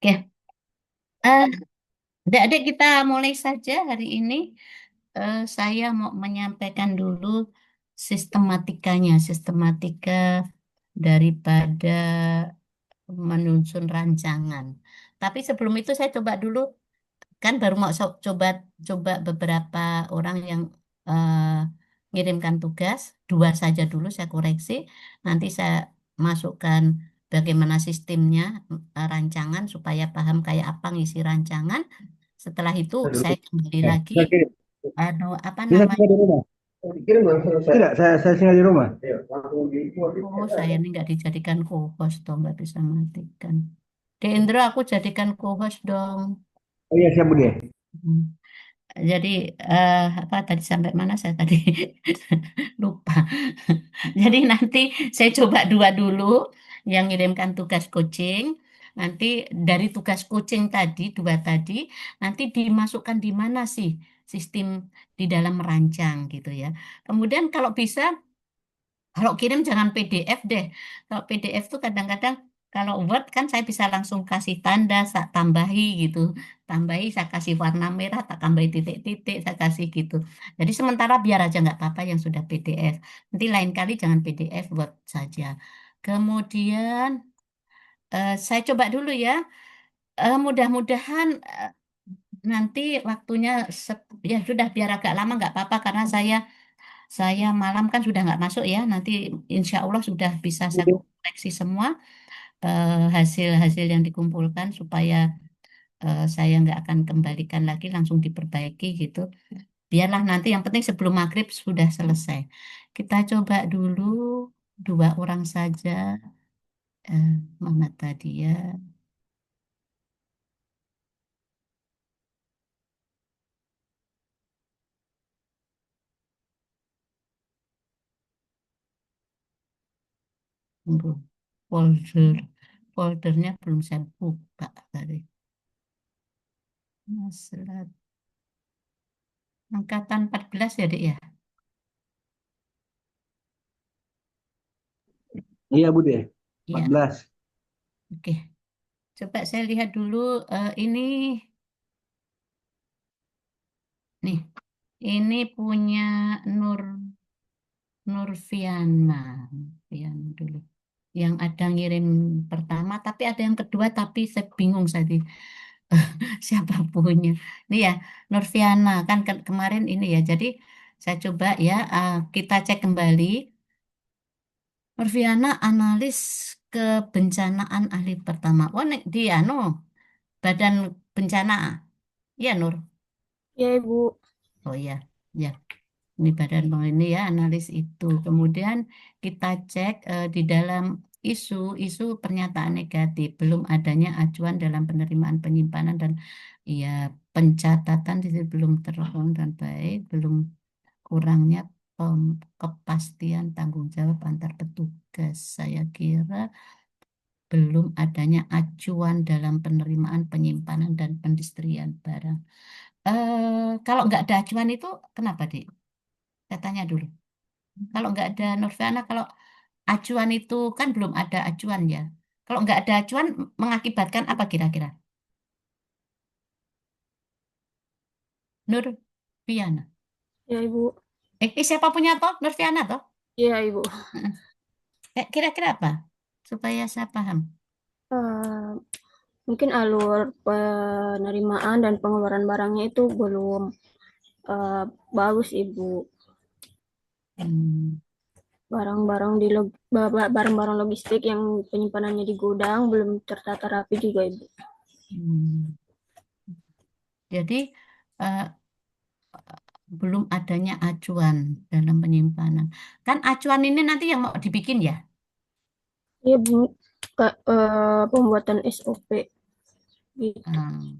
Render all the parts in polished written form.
Oke, eh, Adik-adik kita mulai saja hari ini. Saya mau menyampaikan dulu sistematika daripada menyusun rancangan. Tapi sebelum itu saya coba dulu, kan baru mau coba coba beberapa orang yang eh, ngirimkan tugas, dua saja dulu saya koreksi. Nanti saya masukkan bagaimana sistemnya, rancangan supaya paham kayak apa ngisi rancangan. Setelah itu Saya dulu. saya kembali Ya, lagi, saya kirim. aduh, apa Bisa namanya? tinggal di rumah. Kirim langsung saya. Tidak, saya tinggal di rumah. Iya, langsung di Oh, saya ini nggak dijadikan co-host dong, nggak bisa matikan. Indro, aku jadikan co-host dong. Oh iya, siap Budi. Hmm. Jadi apa tadi sampai mana saya tadi lupa. Jadi nanti saya coba dua dulu yang ngirimkan tugas coaching. Nanti dari tugas coaching tadi dua tadi nanti dimasukkan di mana sih sistem di dalam merancang gitu ya. Kemudian kalau kirim jangan PDF deh. Kalau PDF tuh kadang-kadang kalau Word kan saya bisa langsung kasih tanda, saya tambahi gitu. Tambahi, saya kasih warna merah, tak tambahi titik-titik, saya kasih gitu. Jadi sementara biar aja nggak apa-apa yang sudah PDF. Nanti lain kali jangan PDF, Word saja. Kemudian saya coba dulu ya. Mudah-mudahan nanti waktunya ya sudah biar agak lama nggak apa-apa karena saya malam kan sudah nggak masuk ya. Nanti insya Allah sudah bisa saya koreksi semua hasil-hasil yang dikumpulkan supaya saya nggak akan kembalikan lagi langsung diperbaiki gitu. Biarlah nanti yang penting sebelum maghrib sudah selesai. Kita coba dulu dua orang saja. Mana tadi ya? Tunggu. Folder. Foldernya belum saya buka tadi. Masalah angkatan 14 ya, Dek ya? Iya Budi. Iya, 14. oke. Coba saya lihat dulu ini nih. Ini punya Nur Nurfiana. Nurfiana dulu. Yang ada ngirim pertama, tapi ada yang kedua, tapi saya bingung tadi siapa punya. Ini ya, Nurfiana kan kemarin ini ya. Jadi saya coba ya, kita cek kembali. Nurfiana analis kebencanaan ahli pertama. Oh, dia no, Badan Bencana. Iya, Nur. Ya, Ibu. Oh iya, ya. Ini badan ini ya analis itu. Kemudian kita cek di dalam isu pernyataan negatif belum adanya acuan dalam penerimaan penyimpanan dan ya pencatatan di situ belum terlaksana dan baik, belum kurangnya kepastian tanggung jawab antar petugas. Saya kira belum adanya acuan dalam penerimaan penyimpanan dan pendistribusian barang. Kalau nggak ada acuan itu kenapa, Dik? Saya tanya dulu. Kalau nggak ada Norvana, kalau acuan itu kan belum ada acuan ya. Kalau nggak ada acuan mengakibatkan apa kira-kira? Nurfiana. Ya, Ibu. Siapa punya toh? Nurfiana toh? Ya, Ibu. Heeh. Kira-kira apa? Supaya saya paham. Eh, Mungkin alur penerimaan dan pengeluaran barangnya itu belum eh, bagus, Ibu. Hmm, Barang-barang barang-barang logistik yang penyimpanannya di gudang belum tertata rapi juga, Ibu. hmm. Jadi eh, belum adanya acuan dalam penyimpanan. Kan acuan ini nanti yang mau dibikin ya? Ya, Bu. Pembuatan SOP gitu. Hmm.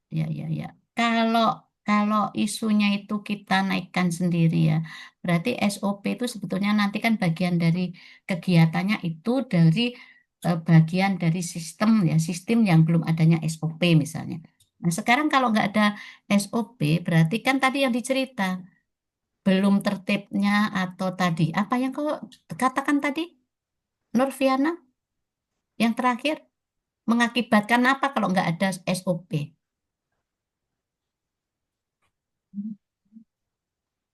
Ya, ya, ya. Kalau kalau isunya itu kita naikkan sendiri ya, berarti SOP itu sebetulnya nanti kan bagian dari kegiatannya itu dari bagian dari sistem ya, sistem yang belum adanya SOP misalnya. Nah, sekarang kalau nggak ada SOP, berarti kan tadi yang dicerita belum tertibnya atau tadi apa yang kau katakan tadi, Nurfiana, yang terakhir mengakibatkan apa kalau nggak ada SOP?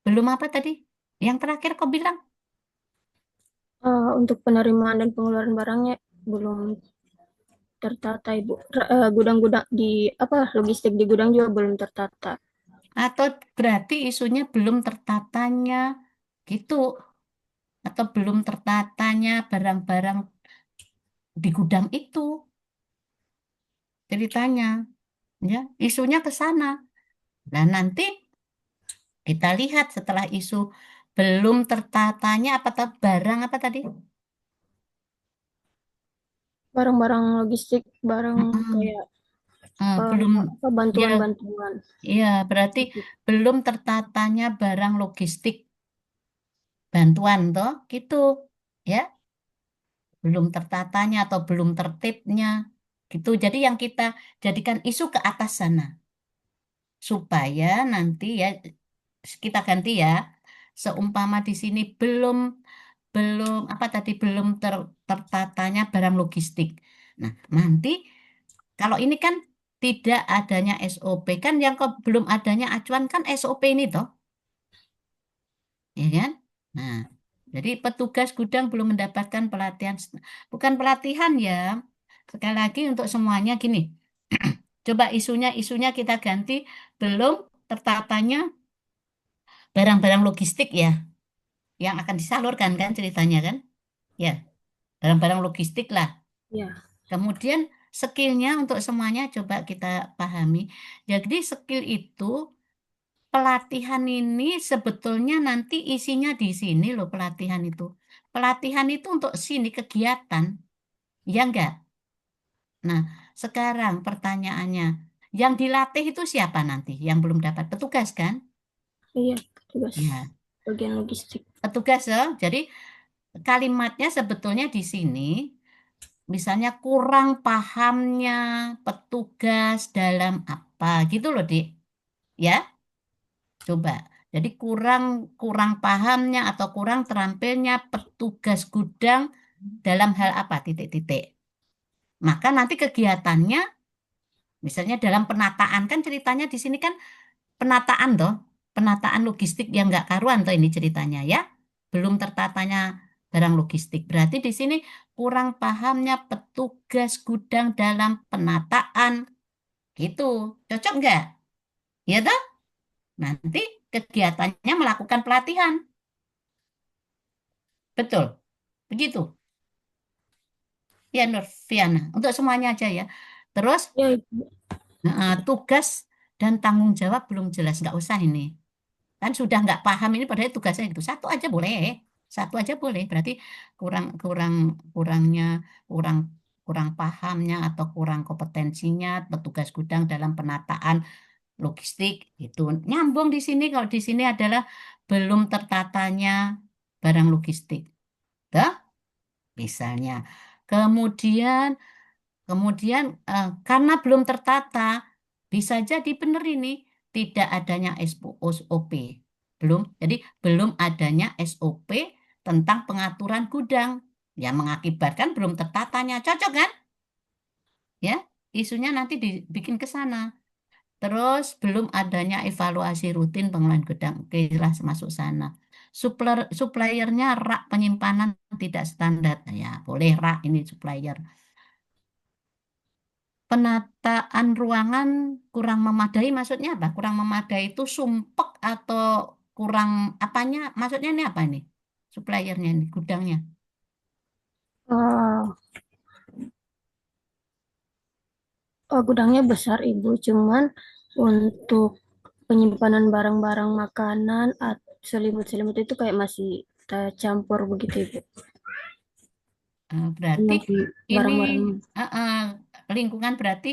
Belum apa tadi? Yang terakhir kau bilang? Untuk penerimaan dan pengeluaran barangnya belum tertata, Ibu. Gudang-gudang di apa logistik di gudang juga belum tertata. Atau berarti isunya belum tertatanya gitu? Atau belum tertatanya barang-barang di gudang itu ceritanya, ya? Isunya ke sana. Nah, nanti kita lihat setelah isu belum tertatanya barang apa tadi? Barang-barang logistik, barang Mm-mm. kayak Belum, apa ya, bantuan-bantuan ya berarti gitu. belum tertatanya barang logistik bantuan toh, gitu, ya, belum tertatanya atau belum tertibnya, gitu. Jadi yang kita jadikan isu ke atas sana supaya nanti ya kita ganti ya, seumpama di sini belum belum apa tadi belum tertatanya barang logistik. Nah, nanti kalau ini kan tidak adanya SOP kan yang belum adanya acuan kan SOP ini toh, ya kan? Nah, jadi petugas gudang belum mendapatkan pelatihan, bukan pelatihan ya. Sekali lagi untuk semuanya gini, coba isunya kita ganti belum tertatanya barang-barang logistik ya yang akan disalurkan kan ceritanya kan? Ya, barang-barang logistik lah. Ya, Kemudian skillnya untuk semuanya coba kita pahami. Jadi skill itu pelatihan ini sebetulnya nanti isinya di sini loh pelatihan itu. Pelatihan itu untuk sini kegiatan, ya enggak? Nah, sekarang pertanyaannya, yang dilatih itu siapa nanti? Yang belum dapat petugas kan? iya, tugas Ya, bagian logistik. petugas ya. Jadi kalimatnya sebetulnya di sini misalnya kurang pahamnya petugas dalam apa gitu loh, Dik. Ya, coba. Jadi kurang kurang pahamnya atau kurang terampilnya petugas gudang dalam hal apa? Titik-titik. Maka nanti kegiatannya misalnya dalam penataan kan ceritanya di sini kan penataan toh, penataan logistik yang nggak karuan toh ini ceritanya ya. Belum tertatanya barang logistik. Berarti di sini kurang pahamnya petugas gudang dalam penataan gitu. Cocok nggak? Ya toh? Nanti kegiatannya melakukan pelatihan. Betul. Begitu. Ya Nurfiana. Untuk semuanya aja ya. Terus Ya, Ibu. tugas dan tanggung jawab belum jelas. Nggak usah ini. Kan sudah nggak paham ini padahal tugasnya itu satu aja boleh, satu aja boleh. Berarti kurang kurang kurangnya kurang kurang pahamnya atau kurang kompetensinya petugas gudang dalam penataan logistik itu nyambung di sini. Kalau di sini adalah belum tertatanya barang logistik, Dah, misalnya. Kemudian Kemudian karena belum tertata, bisa jadi benar ini tidak adanya SOP. Belum, jadi belum adanya SOP tentang pengaturan gudang yang mengakibatkan belum tertatanya. Cocok kan? Ya, isunya nanti dibikin ke sana. Terus belum adanya evaluasi rutin pengelolaan gudang. Oke, jelas masuk sana. Suppliernya rak penyimpanan tidak standar. Nah, ya, boleh rak ini supplier. Penataan ruangan kurang memadai maksudnya apa? Kurang memadai itu sumpek atau kurang apanya? Maksudnya ini apa ini? Suppliernya ini, gudangnya. Eh, Gudangnya besar, Ibu, cuman untuk penyimpanan barang-barang makanan selimut-selimut itu kayak masih tercampur begitu, Ibu. Berarti Yang ini barang-barangnya. eh, eh, lingkungan berarti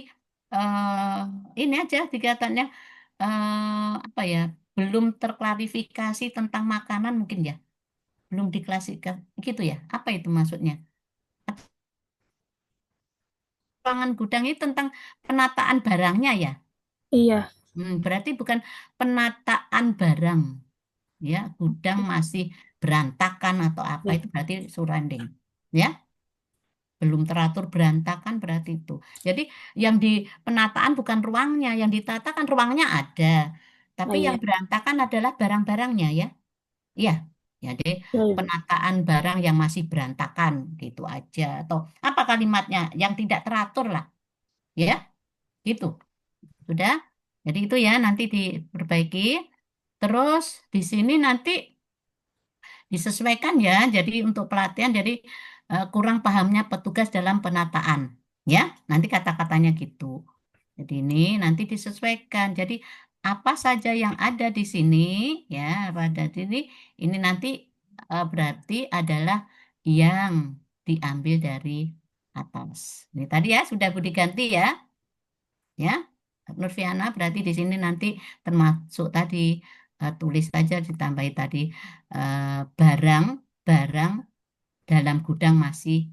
ini aja dikatakannya apa ya? Belum terklarifikasi tentang makanan mungkin ya. Belum diklasifikasi gitu ya. Apa itu maksudnya? Ruangan gudang ini tentang penataan barangnya ya. Iya, Berarti bukan penataan barang, ya. Gudang masih berantakan atau apa ya. itu berarti surrounding, ya. belum teratur berantakan berarti itu. Jadi yang di penataan bukan ruangnya, yang ditata kan ruangnya ada. Oh Tapi yang iya, berantakan adalah barang-barangnya ya. Iya. Jadi iya Ibu. penataan barang yang masih berantakan gitu aja. Atau apa kalimatnya? Yang tidak teratur lah. Ya, gitu. Sudah. Jadi itu ya nanti diperbaiki. Terus di sini nanti disesuaikan ya. Jadi untuk pelatihan jadi kurang pahamnya petugas dalam penataan. Ya, nanti kata-katanya gitu. Jadi ini nanti disesuaikan. Jadi apa saja yang ada di sini ya pada ini nanti berarti adalah yang diambil dari atas. Ini tadi ya sudah Budi ganti ya. Ya, Nurfiana berarti di sini nanti termasuk tadi tulis saja ditambahi tadi barang barang dalam gudang masih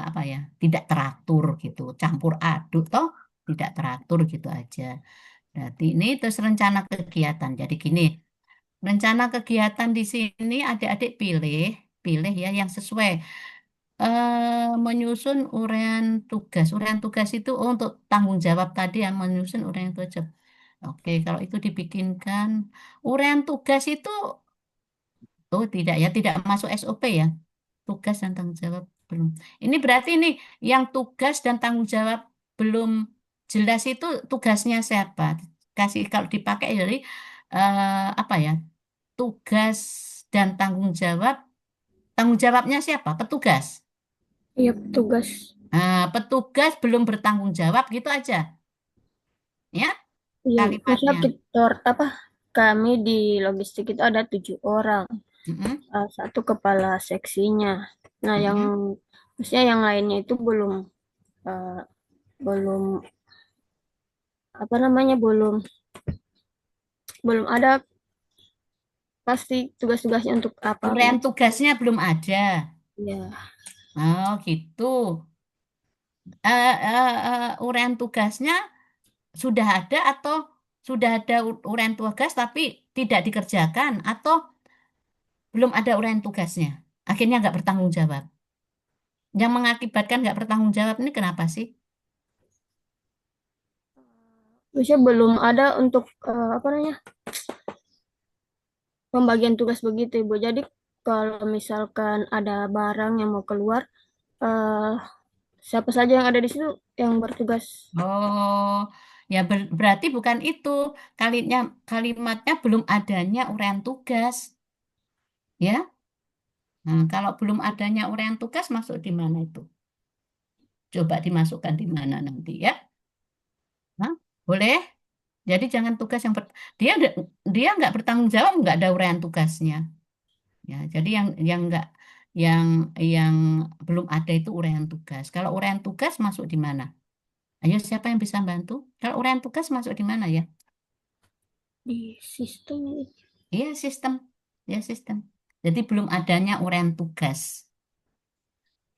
apa ya tidak teratur gitu, campur aduk toh tidak teratur gitu aja. Berarti ini terus rencana kegiatan. Jadi gini, rencana kegiatan di sini adik-adik pilih pilih ya yang sesuai menyusun uraian tugas. Uraian tugas itu untuk tanggung jawab tadi yang menyusun uraian tugas. Oke, kalau itu dibikinkan uraian tugas itu oh tidak ya, tidak masuk SOP ya. Tugas dan tanggung jawab belum. Ini berarti ini yang tugas dan tanggung jawab belum jelas itu tugasnya siapa? Kasih kalau dipakai dari apa ya? Tugas dan tanggung jawabnya siapa? Petugas. Iya petugas. Nah, petugas belum bertanggung jawab gitu aja, ya Iya, maksudnya kalimatnya. kita apa? Kami di logistik itu ada 7 orang, Mm-mm, satu kepala seksinya. Nah, yang mm-mm. maksudnya yang lainnya itu eh, belum apa namanya belum belum ada pasti tugas-tugasnya untuk apa Uraian gitu. tugasnya belum ada. Ya, Oh, gitu. Uraian tugasnya sudah ada atau sudah ada uraian tugas tapi tidak dikerjakan atau belum ada uraian tugasnya. Akhirnya nggak bertanggung jawab. Yang mengakibatkan nggak bertanggung jawab ini kenapa sih? maksudnya belum ada untuk apa namanya pembagian tugas begitu Ibu. Jadi kalau misalkan ada barang yang mau keluar, eh, siapa saja yang ada di situ yang bertugas. Oh, ya berarti bukan itu. Kalimatnya belum adanya uraian tugas, ya. Nah, kalau belum adanya uraian tugas masuk di mana itu? Coba dimasukkan di mana nanti ya? Hah? Boleh? Jadi jangan tugas dia dia nggak bertanggung jawab nggak ada uraian tugasnya. Ya, jadi yang nggak yang yang belum ada itu uraian tugas. Kalau uraian tugas masuk di mana? Ayo siapa yang bisa bantu? Kalau uraian tugas masuk di mana ya? Di sistem. Iya sistem, ya sistem. Jadi belum adanya uraian tugas.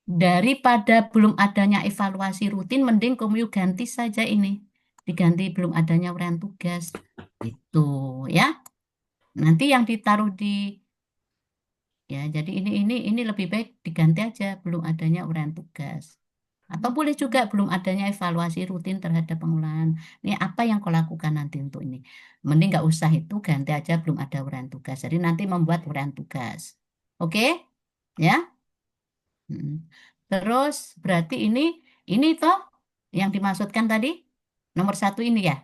Daripada belum adanya evaluasi rutin, mending kamu ganti saja ini. Diganti belum adanya uraian tugas. Itu ya. Nanti yang ditaruh di ya, jadi ini lebih baik diganti aja belum adanya uraian tugas. Atau boleh juga belum adanya evaluasi rutin terhadap pengelolaan. Ini apa yang kau lakukan nanti untuk ini? Mending nggak usah itu ganti aja belum ada uraian tugas. Jadi nanti membuat uraian tugas. Oke? Ya? Mm. Terus berarti ini toh yang dimaksudkan tadi nomor satu ini ya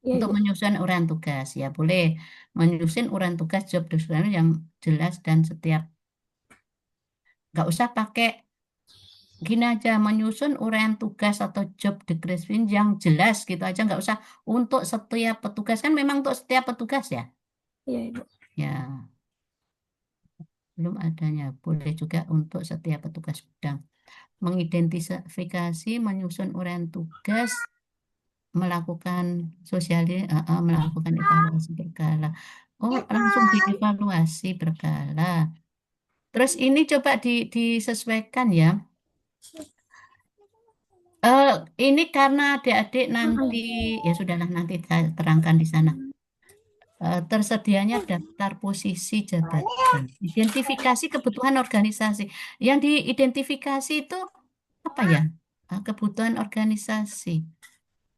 Iya untuk Ibu. menyusun uraian tugas ya boleh menyusun uraian tugas job description yang jelas dan setiap nggak usah pakai gini aja menyusun uraian tugas atau job description yang jelas gitu aja nggak usah untuk setiap petugas kan memang untuk setiap petugas ya Iya Ibu. ya belum adanya boleh juga untuk setiap petugas gudang mengidentifikasi menyusun uraian tugas melakukan melakukan evaluasi berkala oh langsung dievaluasi berkala terus ini coba disesuaikan ya. Eh, ini karena adik-adik nanti, ya sudahlah nanti saya terangkan di sana. Tersedianya daftar posisi jabatan, identifikasi kebutuhan organisasi. Yang diidentifikasi itu apa ya? Kebutuhan organisasi.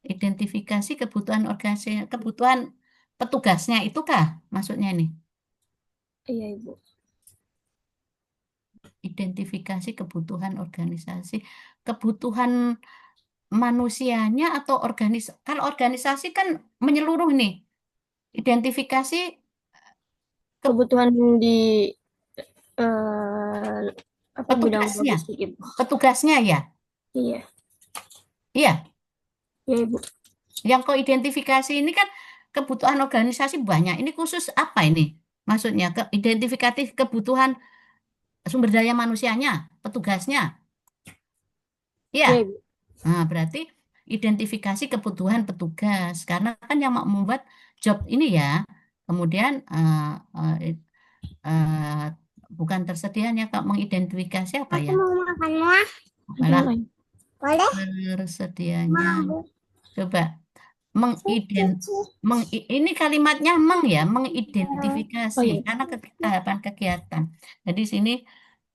Identifikasi kebutuhan organisasi, kebutuhan petugasnya itu kah maksudnya ini? Iya, Ibu. Identifikasi kebutuhan organisasi, kebutuhan manusianya atau kalau organisasi kan menyeluruh nih. Identifikasi ke Kebutuhan di eh, apa bidang petugasnya, logistik, Ibu. petugasnya ya. Iya, Iya, iya, Ibu. yang kau identifikasi ini kan kebutuhan organisasi banyak. Ini khusus apa ini? Maksudnya ke identifikatif kebutuhan sumber daya manusianya, petugasnya. Iya. Iya, Ibu. Nah, berarti identifikasi kebutuhan petugas karena kan yang mau membuat job ini ya. Kemudian eh, bukan tersedianya Kak mengidentifikasi apa Aku ya? mau makan ya. Malah Boleh. Boleh? tersedianya. Mau. Coba mengiden Cici. ini kalimatnya ya Oh mengidentifikasi iya. karena tahapan kegiatan. Jadi sini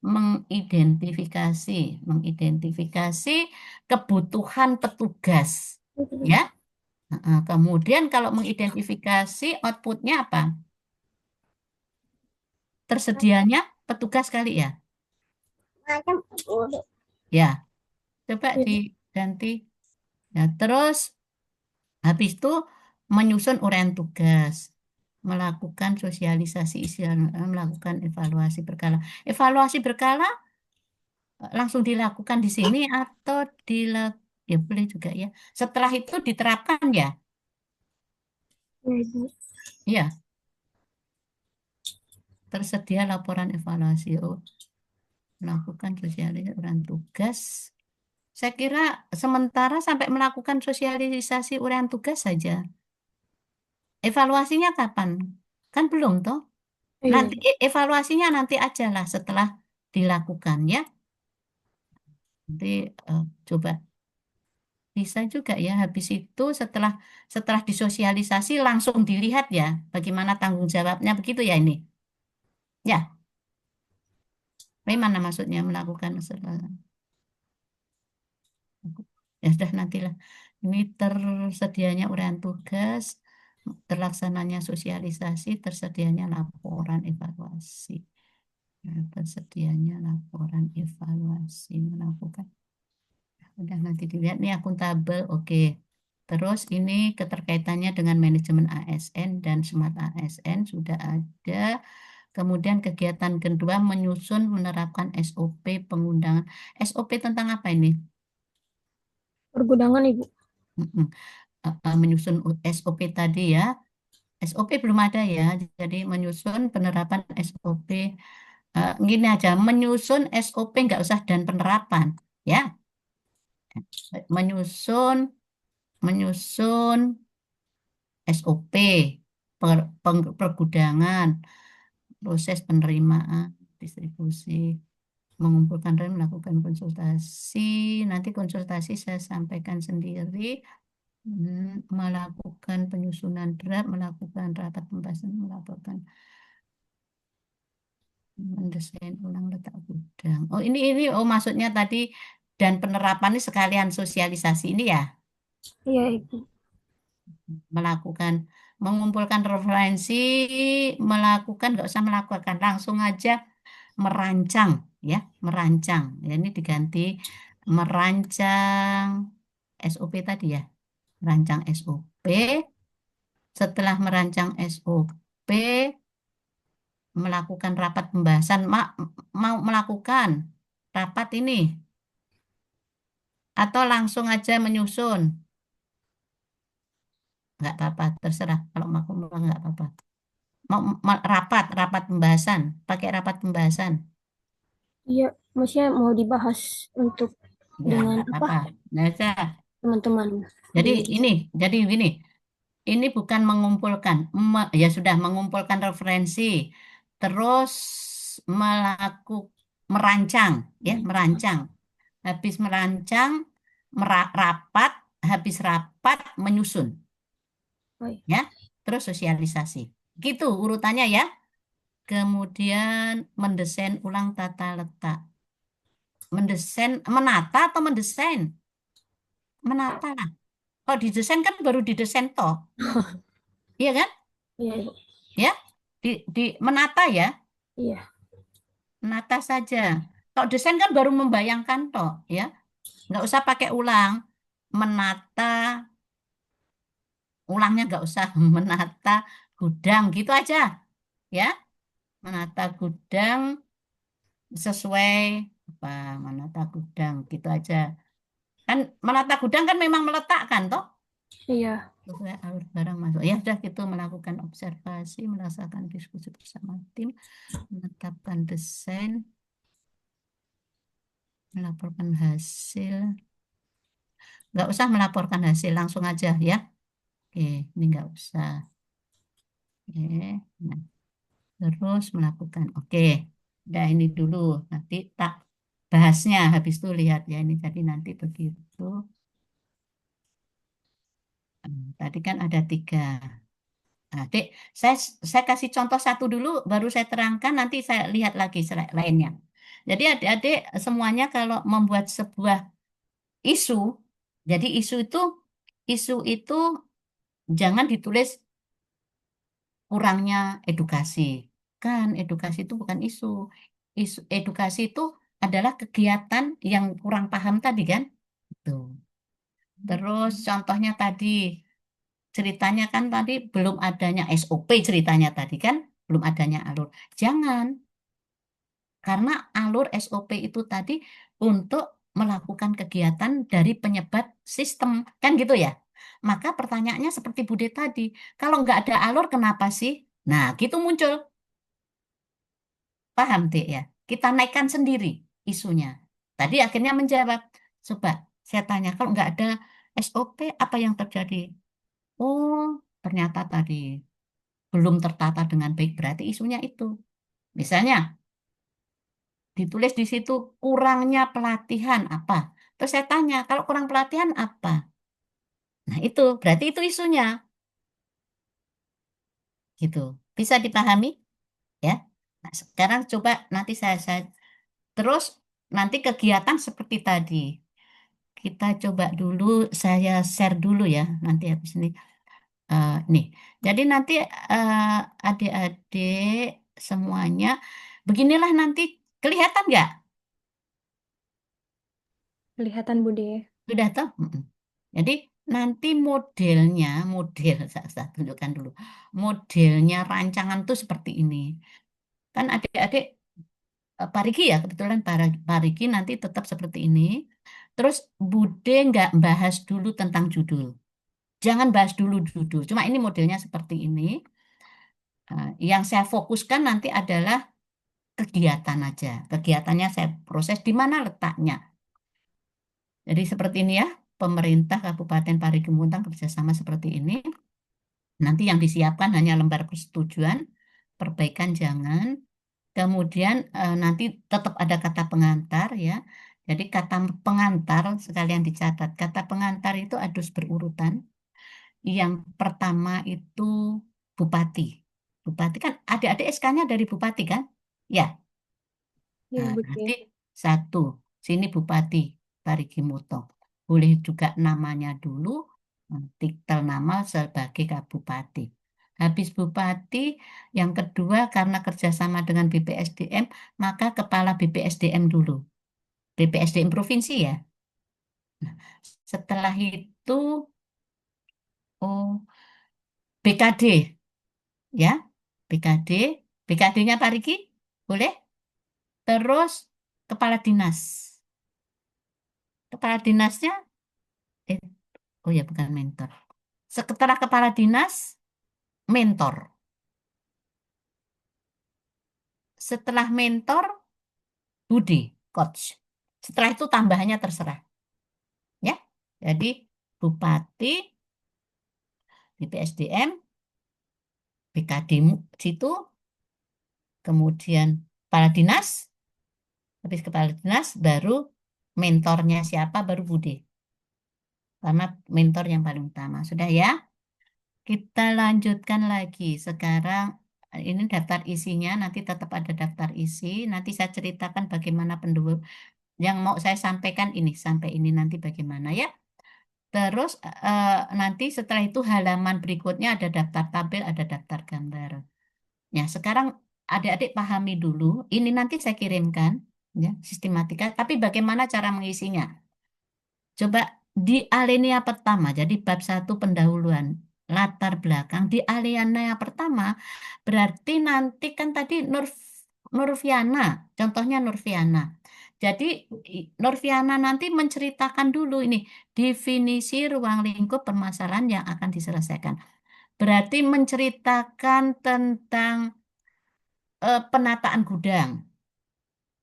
mengidentifikasi mengidentifikasi kebutuhan petugas ya. Kemudian kalau mengidentifikasi outputnya apa? Tersedianya petugas kali ya. Macam udah. Ya, coba Iya. diganti. Ya, terus habis itu menyusun uraian tugas, melakukan sosialisasi isi, melakukan evaluasi berkala. Evaluasi berkala langsung dilakukan di sini atau ya boleh juga ya. Setelah itu diterapkan ya. Iya, Ibu. Iya, tersedia laporan evaluasi. Oh, melakukan sosialisasi uraian tugas. Saya kira sementara sampai melakukan sosialisasi uraian tugas saja. Evaluasinya kapan? Kan belum toh? Iya, Nanti Ibu. evaluasinya nanti aja lah setelah dilakukan ya. Nanti coba bisa juga ya. Habis itu setelah setelah disosialisasi langsung dilihat ya bagaimana tanggung jawabnya begitu ya ini. Ya, bagaimana maksudnya melakukan ya sudah nantilah. Ini tersedianya uraian tugas, terlaksananya sosialisasi, tersedianya laporan evaluasi. Nah, tersedianya laporan evaluasi melakukan. Udah nanti dilihat nih akuntabel, oke. Terus ini keterkaitannya dengan manajemen ASN dan smart ASN sudah ada. Kemudian kegiatan kedua menyusun menerapkan SOP pengundangan. SOP tentang apa ini? Pergudangan, Ibu. Mm-mm. Menyusun SOP tadi ya. SOP belum ada ya. Jadi menyusun penerapan SOP. Gini aja, menyusun SOP nggak usah dan penerapan. Ya, menyusun menyusun SOP pergudangan, proses penerimaan, distribusi, mengumpulkan dan melakukan konsultasi. Nanti konsultasi saya sampaikan sendiri. Melakukan penyusunan draft, melakukan rapat pembahasan, melaporkan, mendesain ulang letak gudang. Oh ini oh maksudnya tadi dan penerapan ini sekalian sosialisasi ini ya. Iya, Ibu. Melakukan mengumpulkan referensi, melakukan nggak usah melakukan langsung aja merancang ya, merancang. Ya, ini diganti merancang SOP tadi ya, merancang SOP. Setelah merancang SOP, melakukan rapat pembahasan, mau melakukan rapat ini atau langsung aja menyusun, nggak apa-apa, terserah. Kalau mau nggak apa-apa. Mau rapat pembahasan, pakai rapat pembahasan. Iya, maksudnya mau dibahas untuk Ya, dengan nggak apa apa-apa. Nah, teman-teman jadi di gini, ini bukan mengumpulkan, ya sudah mengumpulkan referensi, terus merancang, ya merancang. Habis merancang, rapat, habis rapat menyusun, oh, iya. ya, terus sosialisasi. Gitu urutannya ya. Kemudian mendesain ulang tata letak. mendesain, menata atau mendesain? Menata lah. Kalau didesain kan baru didesain toh, iya kan? Iya, Ibu. Ya, di menata ya, Iya. menata saja. Kalau desain kan baru membayangkan toh, ya, nggak usah pakai ulang. Menata, ulangnya nggak usah. Menata gudang gitu aja, ya. Menata gudang sesuai apa? Menata gudang gitu aja. Kan menata gudang kan memang meletakkan toh. Iya. Sesuai alur barang masuk. Ya sudah gitu melakukan observasi, merasakan diskusi bersama tim, menetapkan desain, melaporkan hasil. Nggak usah melaporkan hasil, langsung aja ya. Oke, ini nggak usah. Oke, nah, terus melakukan. Oke, udah ini dulu. Nanti tak bahasnya habis itu lihat ya ini jadi nanti begitu. Tadi kan ada tiga. Nah, Dek, saya saya kasih contoh satu dulu, baru saya terangkan, nanti saya lihat lagi lainnya. Jadi adik-adik semuanya kalau membuat sebuah isu, jadi isu itu jangan ditulis kurangnya edukasi. Kan edukasi itu bukan isu. Edukasi itu adalah kegiatan yang kurang paham tadi kan? Itu. Terus contohnya tadi ceritanya kan tadi belum adanya SOP ceritanya tadi kan? Belum adanya alur. Jangan, karena alur SOP itu tadi untuk melakukan kegiatan dari penyebat sistem. Kan gitu ya? Maka pertanyaannya seperti Bude tadi, kalau nggak ada alur kenapa sih? Nah, gitu muncul. Paham, Dek ya? Kita naikkan sendiri isunya. Tadi akhirnya menjawab. Coba saya tanya, kalau nggak ada SOP, apa yang terjadi? Oh, ternyata tadi belum tertata dengan baik. Berarti isunya itu. Misalnya, ditulis di situ kurangnya pelatihan apa? Terus saya tanya, kalau kurang pelatihan apa? Nah, itu berarti itu isunya. Gitu. Bisa dipahami? Ya. Nah, sekarang coba nanti saya terus nanti kegiatan seperti tadi. Kita coba dulu, saya share dulu ya, nanti habis ini. Nih, jadi nanti eh, adik-adik semuanya, beginilah nanti kelihatan nggak? Kelihatan Bude. Sudah tahu? Mm-mm. Jadi nanti modelnya, saya tunjukkan dulu. Modelnya rancangan tuh seperti ini. Kan adik-adik Parigi ya, kebetulan Parigi nanti tetap seperti ini. Terus Bude nggak bahas dulu tentang judul. Jangan bahas dulu judul. Cuma ini modelnya seperti ini. Yang saya fokuskan nanti adalah kegiatan aja. Kegiatannya saya proses di mana letaknya. Jadi seperti ini ya, pemerintah Kabupaten Parigi Mutong kerjasama seperti ini. Nanti yang disiapkan hanya lembar persetujuan, perbaikan jangan. Kemudian nanti tetap ada kata pengantar ya. Jadi kata pengantar sekalian dicatat. Kata pengantar itu harus berurutan. Yang pertama itu bupati. Bupati kan adik-adik SK-nya dari bupati kan? Ya. Iya Nah, Bude. nanti satu, sini Bupati Parigi Mutong. Boleh juga namanya dulu, titel nama sebagai Kabupati. Habis Bupati, yang kedua karena kerjasama dengan BPSDM, maka Kepala BPSDM dulu. BPSDM Provinsi ya. Setelah itu, oh, BKD ya. BKD, BKD-nya Parigi, boleh? Terus Kepala Dinas. Kepala dinasnya eh, oh ya, bukan mentor. Setelah kepala dinas, mentor. Setelah mentor, Budi, coach. Setelah itu tambahannya terserah. Ya, jadi Bupati, BPSDM, BKD situ, kemudian kepala dinas, habis kepala dinas, baru mentornya siapa, baru Budi. Karena mentor yang paling utama. Sudah ya? Kita lanjutkan lagi. Sekarang ini daftar isinya, nanti tetap ada daftar isi. Nanti saya ceritakan bagaimana Yang mau saya sampaikan ini sampai ini nanti bagaimana ya. Terus nanti setelah itu halaman berikutnya ada daftar tabel, ada daftar gambar. Ya, sekarang adik-adik pahami dulu. Ini nanti saya kirimkan ya sistematika. Tapi bagaimana cara mengisinya? Coba di alinea pertama, jadi bab 1 pendahuluan, latar belakang. Di alinea pertama, berarti nanti kan tadi Nurfiana, contohnya Nurfiana. Jadi Nurfiana nanti menceritakan dulu ini, definisi ruang lingkup permasalahan yang akan diselesaikan. Berarti menceritakan tentang penataan gudang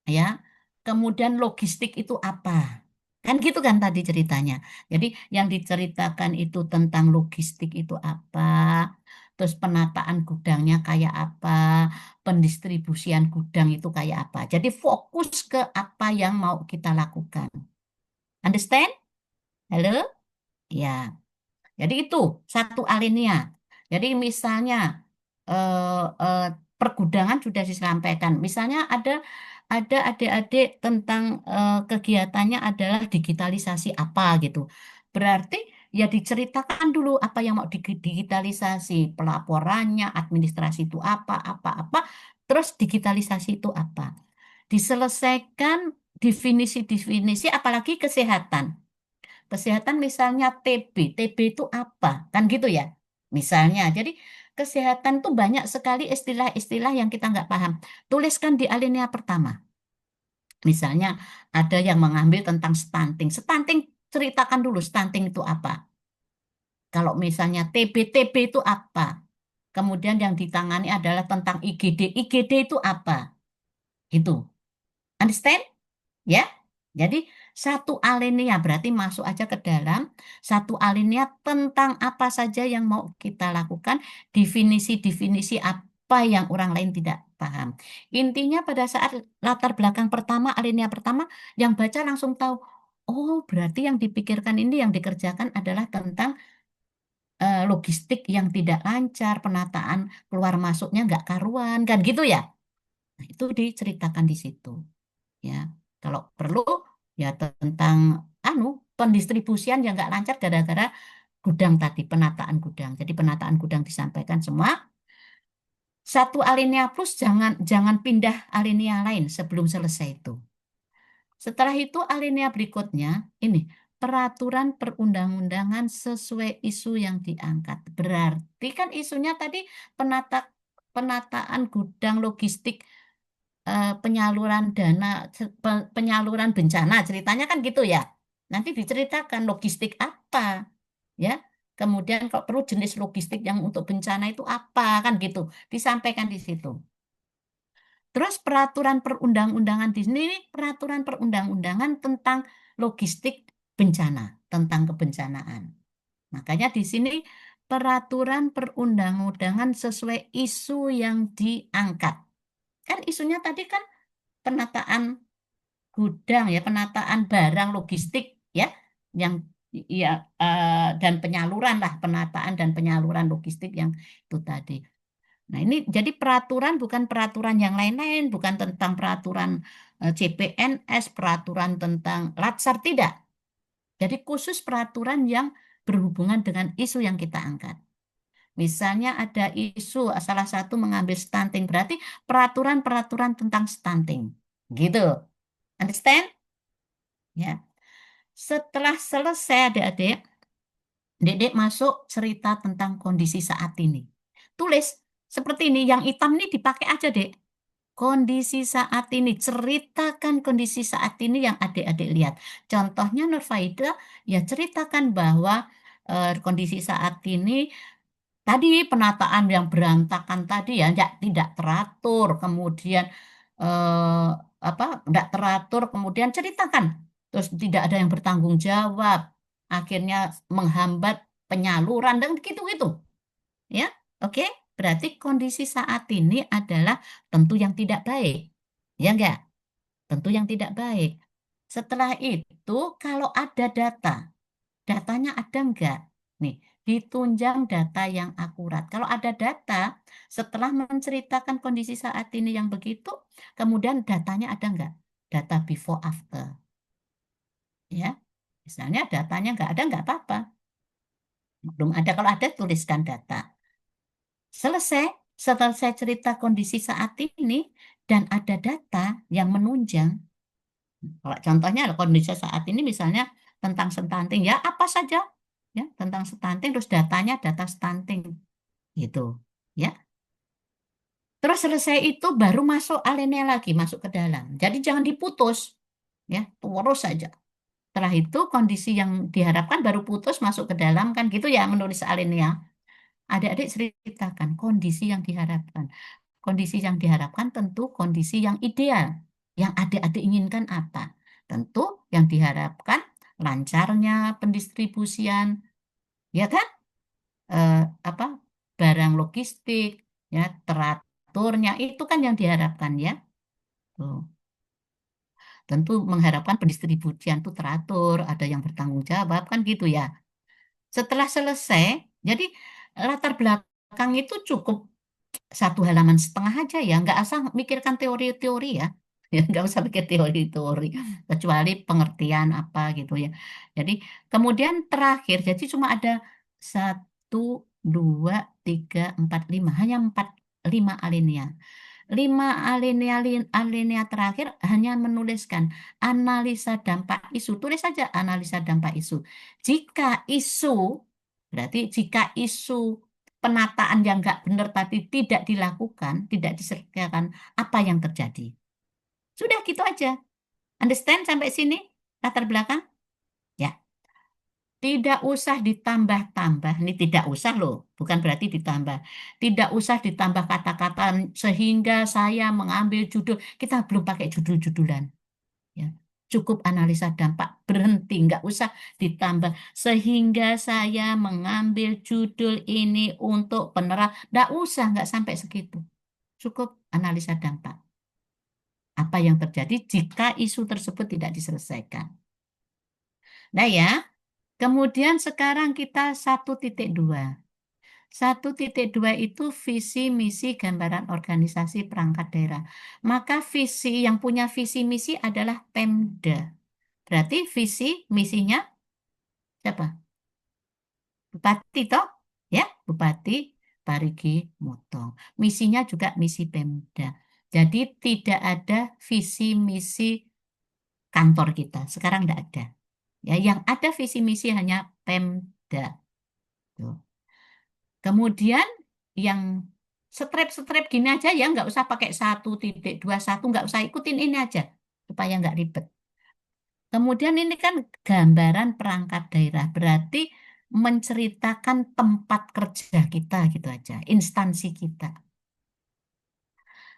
ya. Kemudian logistik itu apa? Kan gitu kan tadi ceritanya. Jadi yang diceritakan itu tentang logistik itu apa, terus penataan gudangnya kayak apa, pendistribusian gudang itu kayak apa. Jadi fokus ke apa yang mau kita lakukan. Understand? Halo? Ya. Jadi itu satu alinea. Jadi misalnya eh, eh, pergudangan sudah disampaikan. Misalnya ada adik-adik tentang kegiatannya adalah digitalisasi apa gitu. Berarti ya diceritakan dulu apa yang mau digitalisasi, pelaporannya, administrasi itu apa. Terus digitalisasi itu apa. Diselesaikan definisi-definisi apalagi kesehatan. Kesehatan misalnya TB. TB itu apa? Kan gitu ya. Misalnya, jadi kesehatan tuh banyak sekali istilah-istilah yang kita nggak paham. Tuliskan di alinea pertama. Misalnya ada yang mengambil tentang stunting. Stunting, ceritakan dulu stunting itu apa. Kalau misalnya TB, TB itu apa? Kemudian yang ditangani adalah tentang IGD. IGD itu apa? Itu. Understand? Ya. Jadi satu alinea berarti masuk aja ke dalam satu alinea tentang apa saja yang mau kita lakukan, definisi-definisi apa yang orang lain tidak paham. Intinya pada saat latar belakang pertama, alinea pertama, yang baca langsung tahu, oh berarti yang dipikirkan ini yang dikerjakan adalah tentang logistik yang tidak lancar, penataan keluar masuknya nggak karuan, kan gitu ya. Nah, itu diceritakan di situ ya. Kalau perlu ya tentang anu pendistribusian yang nggak lancar gara-gara gudang tadi, penataan gudang. Jadi penataan gudang disampaikan semua. Satu alinea plus jangan pindah alinea lain sebelum selesai itu. Setelah itu alinea berikutnya ini peraturan perundang-undangan sesuai isu yang diangkat. Berarti kan isunya tadi penataan gudang logistik penyaluran dana, penyaluran bencana, ceritanya kan gitu ya. Nanti diceritakan logistik apa, ya. Kemudian kalau perlu jenis logistik yang untuk bencana itu apa, kan gitu. Disampaikan di situ. Terus peraturan perundang-undangan di sini, ini peraturan perundang-undangan tentang logistik bencana, tentang kebencanaan. Makanya di sini peraturan perundang-undangan sesuai isu yang diangkat. Kan isunya tadi kan penataan gudang ya, penataan barang logistik ya, yang ya dan penyaluran lah, penataan dan penyaluran logistik yang itu tadi. Nah, ini jadi peraturan bukan peraturan yang lain-lain, bukan tentang peraturan CPNS, peraturan tentang Latsar tidak. Jadi khusus peraturan yang berhubungan dengan isu yang kita angkat. Misalnya ada isu salah satu mengambil stunting, berarti peraturan-peraturan tentang stunting. Gitu. Understand? Ya. Setelah selesai adik-adik, Dedek masuk cerita tentang kondisi saat ini. Tulis seperti ini, yang hitam ini dipakai aja, Dek. Kondisi saat ini, ceritakan kondisi saat ini yang adik-adik lihat. Contohnya Nurfaida, ya ceritakan bahwa kondisi saat ini tadi penataan yang berantakan tadi ya, tidak teratur, kemudian eh, apa, tidak teratur, kemudian ceritakan, terus tidak ada yang bertanggung jawab, akhirnya menghambat penyaluran dan gitu-gitu, ya, oke? Berarti kondisi saat ini adalah tentu yang tidak baik, ya enggak? Tentu yang tidak baik. Setelah itu, kalau ada data, datanya ada enggak? Nih, ditunjang data yang akurat. Kalau ada data, setelah menceritakan kondisi saat ini yang begitu, kemudian datanya ada enggak? Data before after. Ya, misalnya datanya nggak apa-apa. Belum ada, kalau ada tuliskan data. Selesai, setelah saya cerita kondisi saat ini dan ada data yang menunjang. Kalau contohnya kondisi saat ini misalnya tentang stunting, ya apa saja ya tentang stunting, terus datanya data stunting gitu. Ya. Terus selesai itu baru masuk alinea lagi, masuk ke dalam. Jadi jangan diputus, ya, terus saja. Setelah itu kondisi yang diharapkan baru putus masuk ke dalam kan gitu ya menulis alinea. Adik-adik ceritakan kondisi yang diharapkan. Kondisi yang diharapkan tentu kondisi yang ideal. Yang adik-adik inginkan apa? Tentu yang diharapkan lancarnya pendistribusian, ya kan? Eh, apa barang logistik, ya teraturnya itu kan yang diharapkan ya. Tuh. Tentu mengharapkan pendistribusian itu teratur, ada yang bertanggung jawab kan gitu ya. Setelah selesai, jadi latar belakang itu cukup 1,5 halaman aja ya, nggak asal mikirkan teori-teori ya, ya nggak usah pikir teori-teori, kecuali pengertian apa gitu ya. Jadi kemudian terakhir, jadi cuma ada 1, 2, 3, 4, 5, hanya 4, 5 alinea. 5 alinea terakhir hanya menuliskan analisa dampak isu. Tulis saja analisa dampak isu. Jika isu, berarti jika isu penataan yang nggak benar tadi tidak dilakukan, tidak diselesaikan, apa yang terjadi? Sudah gitu aja. Understand sampai sini latar belakang? Ya, tidak usah ditambah-tambah. Ini tidak usah loh, bukan berarti ditambah. Tidak usah ditambah kata-kata sehingga saya mengambil judul. Kita belum pakai judul-judulan. Ya. Cukup analisa dampak, berhenti. Nggak usah ditambah. Sehingga saya mengambil judul ini untuk penerang. Nggak usah, nggak sampai segitu. Cukup analisa dampak. Apa yang terjadi jika isu tersebut tidak diselesaikan. Nah ya, kemudian sekarang kita 1,2. 1,2 itu visi misi gambaran organisasi perangkat daerah. Maka visi yang punya visi misi adalah Pemda. Berarti visi misinya siapa? Bupati toh? Ya, Bupati Parigi Mutong. Misinya juga misi Pemda. Jadi tidak ada visi misi kantor kita. Sekarang tidak ada. Ya, yang ada visi misi hanya Pemda. Tuh. Kemudian yang strip-strip gini aja ya, nggak usah pakai 1,21, nggak usah ikutin ini aja supaya nggak ribet. Kemudian ini kan gambaran perangkat daerah, berarti menceritakan tempat kerja kita gitu aja, instansi kita.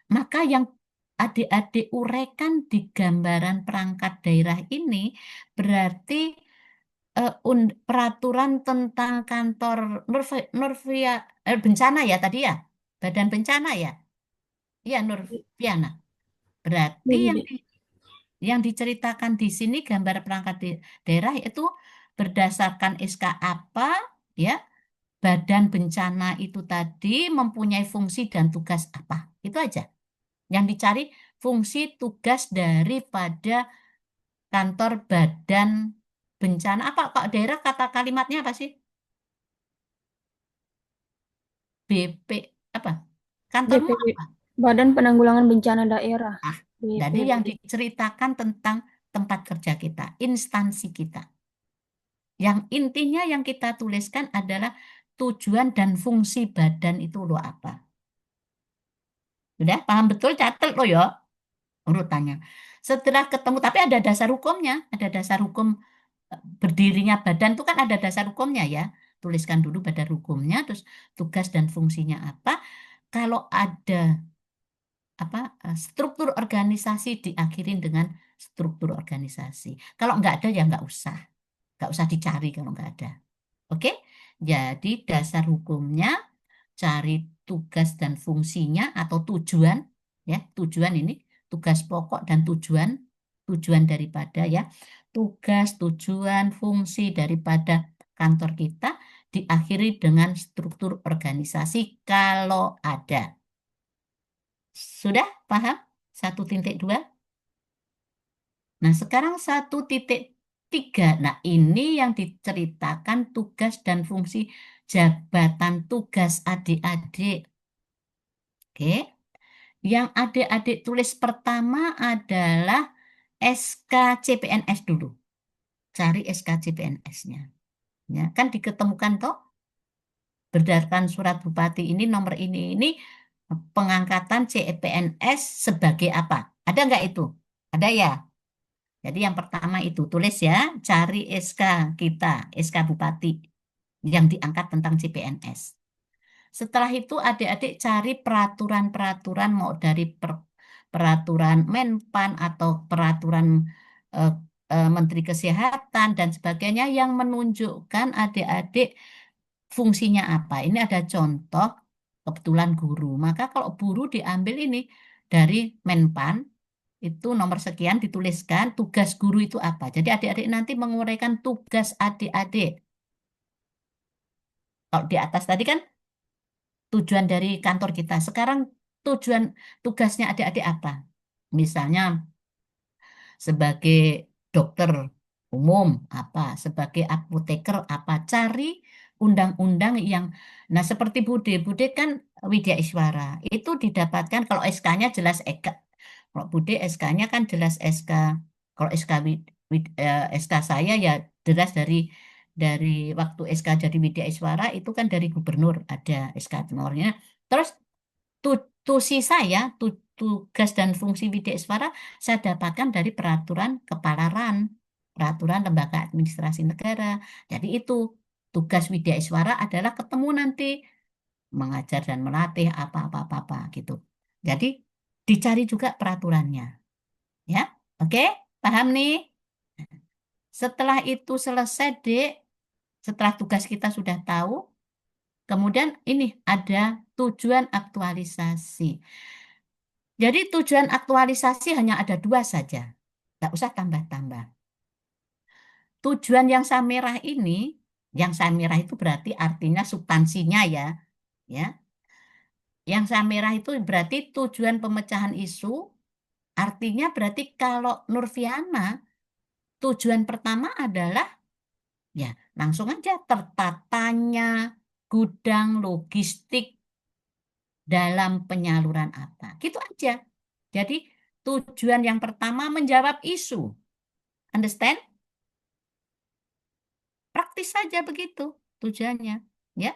Maka yang adik-adik uraikan di gambaran perangkat daerah ini berarti peraturan tentang kantor Nurvia, bencana ya tadi ya, Badan Bencana ya, iya Nurviana. Berarti Iya, yang Bude. yang diceritakan di sini gambar perangkat daerah itu berdasarkan SK apa ya, Badan Bencana itu tadi mempunyai fungsi dan tugas apa. Itu aja. Yang dicari fungsi tugas daripada kantor Badan Bencana apa Pak daerah kata kalimatnya apa sih? BP apa? Kantormu BPB, apa? Badan Penanggulangan Bencana Daerah. Ah, jadi yang BPBD. diceritakan tentang tempat kerja kita, instansi kita. Yang intinya yang kita tuliskan adalah tujuan dan fungsi badan itu lo apa. Sudah paham betul? Catat lo ya urutannya. Setelah ketemu, tapi ada dasar hukumnya, ada dasar hukum berdirinya badan itu kan ada dasar hukumnya ya. Tuliskan dulu badan hukumnya, terus tugas dan fungsinya apa. Kalau ada struktur organisasi diakhirin dengan struktur organisasi. Kalau nggak ada ya nggak usah dicari kalau nggak ada. Oke, jadi dasar hukumnya cari tugas dan fungsinya atau tujuan ya tujuan ini tugas pokok dan tujuan daripada ya tugas tujuan fungsi daripada kantor kita diakhiri dengan struktur organisasi kalau ada. Sudah paham? 1,2. Nah, sekarang 1,3 3. Nah, ini yang diceritakan tugas dan fungsi jabatan tugas adik-adik. Oke. Yang adik-adik tulis pertama adalah SK CPNS dulu. Cari SK CPNS-nya. Ya, kan diketemukan toh berdasarkan surat bupati ini nomor ini pengangkatan CPNS sebagai apa? Ada nggak itu? Ada ya? Jadi yang pertama itu tulis ya, cari SK kita, SK bupati yang diangkat tentang CPNS. Setelah itu adik-adik cari peraturan-peraturan mau dari peraturan Menpan atau peraturan eh, Menteri Kesehatan dan sebagainya yang menunjukkan adik-adik fungsinya apa. Ini ada contoh kebetulan guru. Maka kalau guru diambil ini dari Menpan itu nomor sekian dituliskan tugas guru itu apa. Jadi adik-adik nanti menguraikan tugas adik-adik. Kalau di atas tadi kan tujuan dari kantor kita. Sekarang tujuan tugasnya adik-adik apa? Misalnya sebagai dokter umum apa, sebagai apoteker apa, cari undang-undang yang, nah seperti Bude, Bude kan Widya Iswara, itu didapatkan kalau SK-nya jelas EK, kalau Bude SK-nya kan jelas SK, kalau SK, SK saya ya jelas dari waktu SK jadi Widya Iswara itu kan dari gubernur ada SK nomornya. Terus tusi saya, tugas dan fungsi Widya Iswara saya dapatkan dari peraturan Kepala RAN, peraturan Lembaga Administrasi Negara. Jadi itu tugas Widya Iswara adalah ketemu nanti mengajar dan melatih apa-apa gitu. Jadi dicari juga peraturannya, ya. Oke, paham nih? Setelah itu selesai, Dek, setelah tugas kita sudah tahu, kemudian ini ada tujuan aktualisasi. Jadi tujuan aktualisasi hanya ada 2 saja. Nggak usah tambah-tambah. Tujuan yang saya merah ini, yang saya merah itu berarti artinya substansinya ya. Ya. Yang saya merah itu berarti tujuan pemecahan isu, artinya berarti kalau Nurfiana, tujuan pertama adalah, ya langsung aja tertatanya gudang logistik dalam penyaluran apa. Gitu aja. Jadi tujuan yang pertama menjawab isu. Understand? Praktis saja begitu tujuannya. Ya,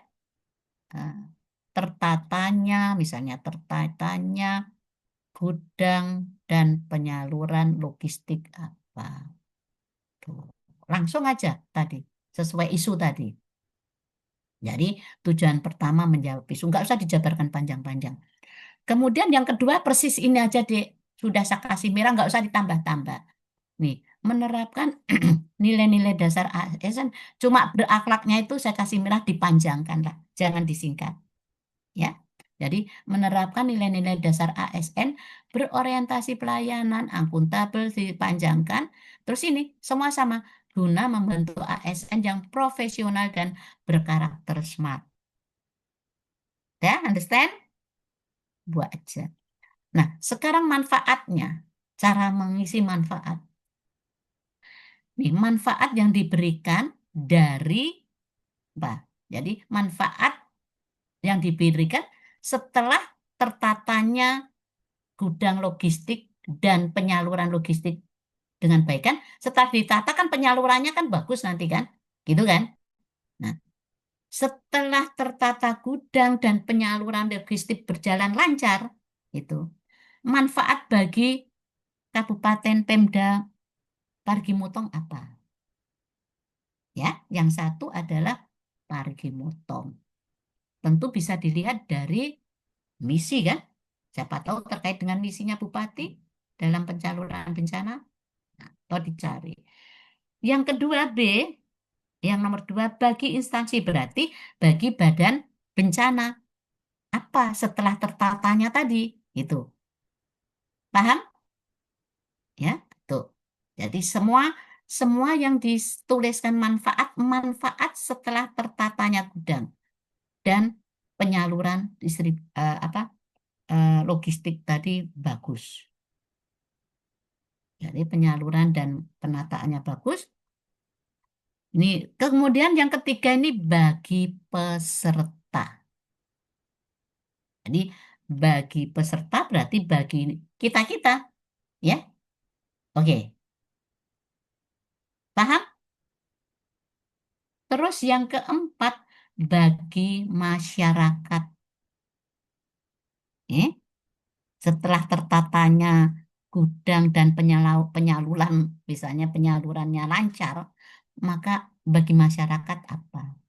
Nah, tertatanya, misalnya tertatanya gudang dan penyaluran logistik apa. Tuh. Langsung aja tadi, sesuai isu tadi. Jadi tujuan pertama menjawab isu, nggak usah dijabarkan panjang-panjang. Kemudian yang kedua persis ini aja deh, sudah saya kasih merah, nggak usah ditambah-tambah. Nih, menerapkan nilai-nilai dasar ASN, cuma berakhlaknya itu saya kasih merah dipanjangkan lah, jangan disingkat. Ya, jadi menerapkan nilai-nilai dasar ASN berorientasi pelayanan, akuntabel dipanjangkan. Terus ini semua sama guna membentuk ASN yang profesional dan berkarakter smart. Ya, understand? Buat aja. Nah, sekarang manfaatnya, cara mengisi manfaat. Nih, manfaat yang diberikan dari apa? Jadi, manfaat yang diberikan setelah tertatanya gudang logistik dan penyaluran logistik dengan baik kan. Setelah ditata kan penyalurannya kan bagus nanti kan. Gitu kan. Nah, setelah tertata gudang dan penyaluran logistik berjalan lancar, itu manfaat bagi Kabupaten Pemda Parigi Mutong apa? Ya, yang satu adalah Parigi Mutong. Tentu bisa dilihat dari misi kan. Siapa tahu terkait dengan misinya Bupati dalam pencaluran bencana atau dicari. Yang kedua B, yang nomor 2 bagi instansi berarti bagi badan bencana. Apa setelah tertatanya tadi? Itu. Paham? Ya, tuh. Jadi semua semua yang dituliskan manfaat setelah tertatanya gudang dan penyaluran logistik tadi bagus. Jadi penyaluran dan penataannya bagus, Ini kemudian yang ketiga ini bagi peserta. Jadi bagi peserta berarti bagi kita-kita, ya. Oke, paham? Terus yang keempat bagi masyarakat. Eh, Setelah tertatanya gudang dan penyaluran, misalnya penyalurannya lancar, maka bagi masyarakat apa?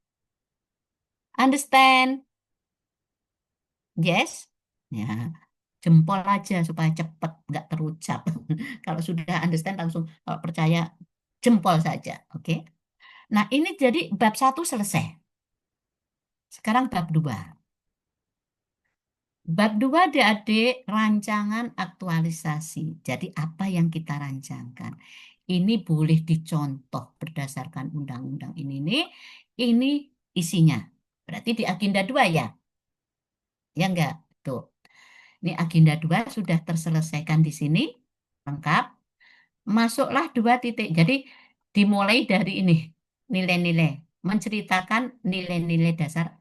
Understand? Yes? Ya, jempol aja supaya cepat, nggak terucap. Kalau sudah understand langsung, kalau percaya jempol saja. Oke? Nah, ini jadi bab satu selesai. Sekarang bab dua. Bab 2 adik-adik rancangan aktualisasi. Jadi apa yang kita rancangkan? Ini boleh dicontoh berdasarkan undang-undang ini nih. Ini isinya. Berarti di agenda 2 ya? Ya enggak? Tuh. Ini agenda 2 sudah terselesaikan di sini. Lengkap. Masuklah 2 titik. Jadi dimulai dari ini. Nilai-nilai. Menceritakan nilai-nilai dasar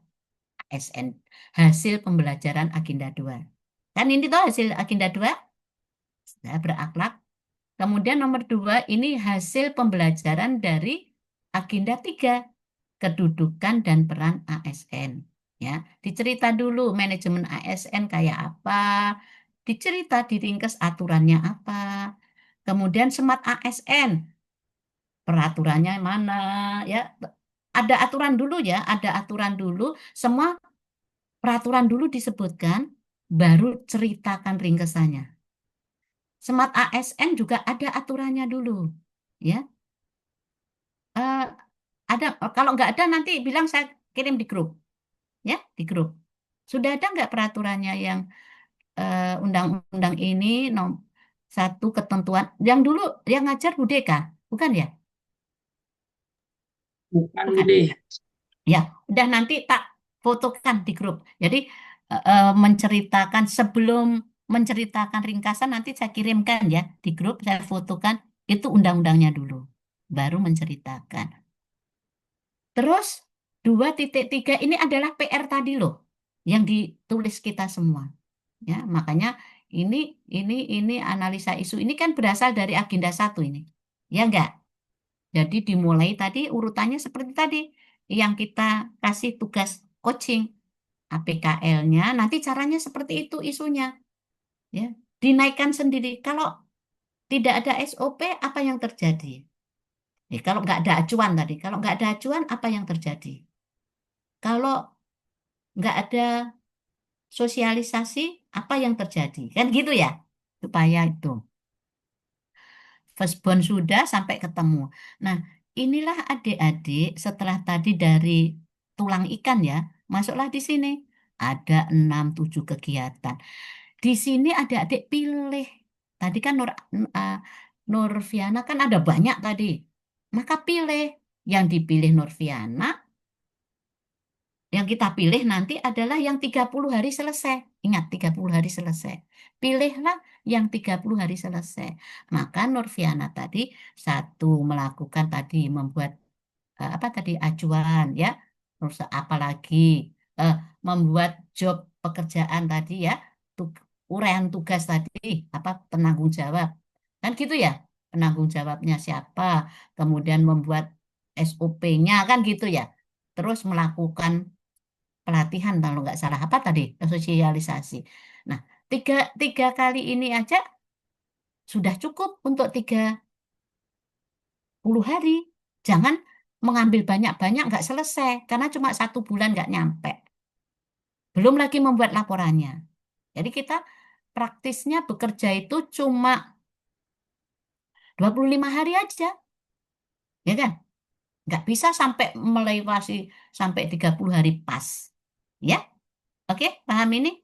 ASN. Hasil pembelajaran agenda 2. Kan ini tuh hasil agenda 2, sudah berakhlak. Kemudian nomor 2, ini hasil pembelajaran dari agenda 3, kedudukan dan peran ASN. Ya, dicerita dulu manajemen ASN kayak apa, dicerita diringkes aturannya apa. Kemudian smart ASN, peraturannya mana, ya. Ada aturan dulu ya, ada aturan dulu, semua peraturan dulu disebutkan, baru ceritakan ringkesannya. Smart ASN juga ada aturannya dulu, ya. Eh, ada, kalau nggak ada nanti bilang saya kirim di grup, ya, di grup. Sudah ada nggak peraturannya yang undang-undang ini satu ketentuan yang dulu yang ngajar Bu Deka, bukan ya? Bukan Bukan. Bude. Ya, udah nanti tak fotokan di grup. Jadi menceritakan sebelum menceritakan ringkasan nanti saya kirimkan ya di grup, saya fotokan itu undang-undangnya dulu, baru menceritakan. Terus 2.3 ini adalah PR tadi loh, yang ditulis kita semua. Ya, makanya ini ini analisa isu ini kan berasal dari agenda 1 ini. Ya enggak? Jadi dimulai tadi urutannya seperti tadi yang kita kasih tugas coaching APKL-nya, nanti caranya seperti itu isunya, ya. Dinaikkan sendiri. Kalau tidak ada SOP, apa yang terjadi? Kalau nggak ada acuan tadi, kalau nggak ada acuan, apa yang terjadi? Kalau nggak ada sosialisasi, apa yang terjadi? Kan gitu ya, supaya itu. Firstborn sudah sampai ketemu. Nah, inilah adik-adik setelah tadi dari tulang ikan ya, masuklah di sini. Ada 6-7 kegiatan. Di sini adik-adik pilih. Tadi kan Nurfiana kan ada banyak tadi. Maka pilih. Yang dipilih Nurfiana, yang kita pilih nanti adalah yang 30 hari selesai. Ingat, 30 hari selesai. Pilihlah yang 30 hari selesai. Maka Nurfiana tadi satu melakukan tadi membuat apa tadi acuan ya. Terus apa lagi? Eh, Membuat job pekerjaan tadi ya. Uraian tugas tadi apa penanggung jawab. Kan gitu ya. Penanggung jawabnya siapa? Kemudian membuat SOP-nya kan gitu ya. Terus melakukan pelatihan kalau nggak salah apa tadi sosialisasi. Nah, tiga kali ini aja sudah cukup untuk 30 hari. Jangan mengambil banyak-banyak nggak selesai karena cuma 1 bulan nggak nyampe. Belum lagi membuat laporannya. Jadi kita praktisnya bekerja itu cuma 25 hari aja, ya kan? Nggak bisa sampai melewati sampai 30 hari pas. Ya, oke, paham ini?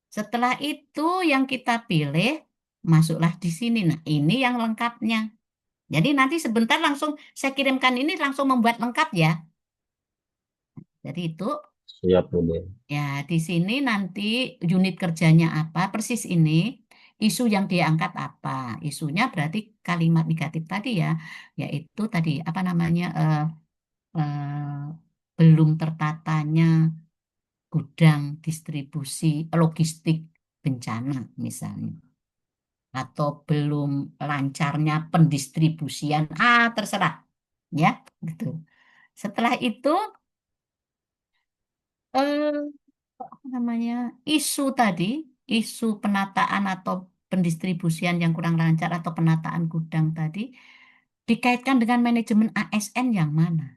Setelah itu yang kita pilih, masuklah di sini. Nah, ini yang lengkapnya. Jadi nanti sebentar langsung saya kirimkan ini langsung membuat lengkap ya. Jadi itu Siap Bude. ya di sini nanti unit kerjanya apa persis ini. Isu yang diangkat apa? Isunya berarti kalimat negatif tadi ya, yaitu tadi apa namanya eh, belum tertatanya gudang distribusi logistik bencana misalnya, atau belum lancarnya pendistribusian, terserah ya, gitu. Setelah itu eh, apa namanya isu tadi, isu penataan atau pendistribusian yang kurang lancar atau penataan gudang tadi dikaitkan dengan manajemen ASN yang mana?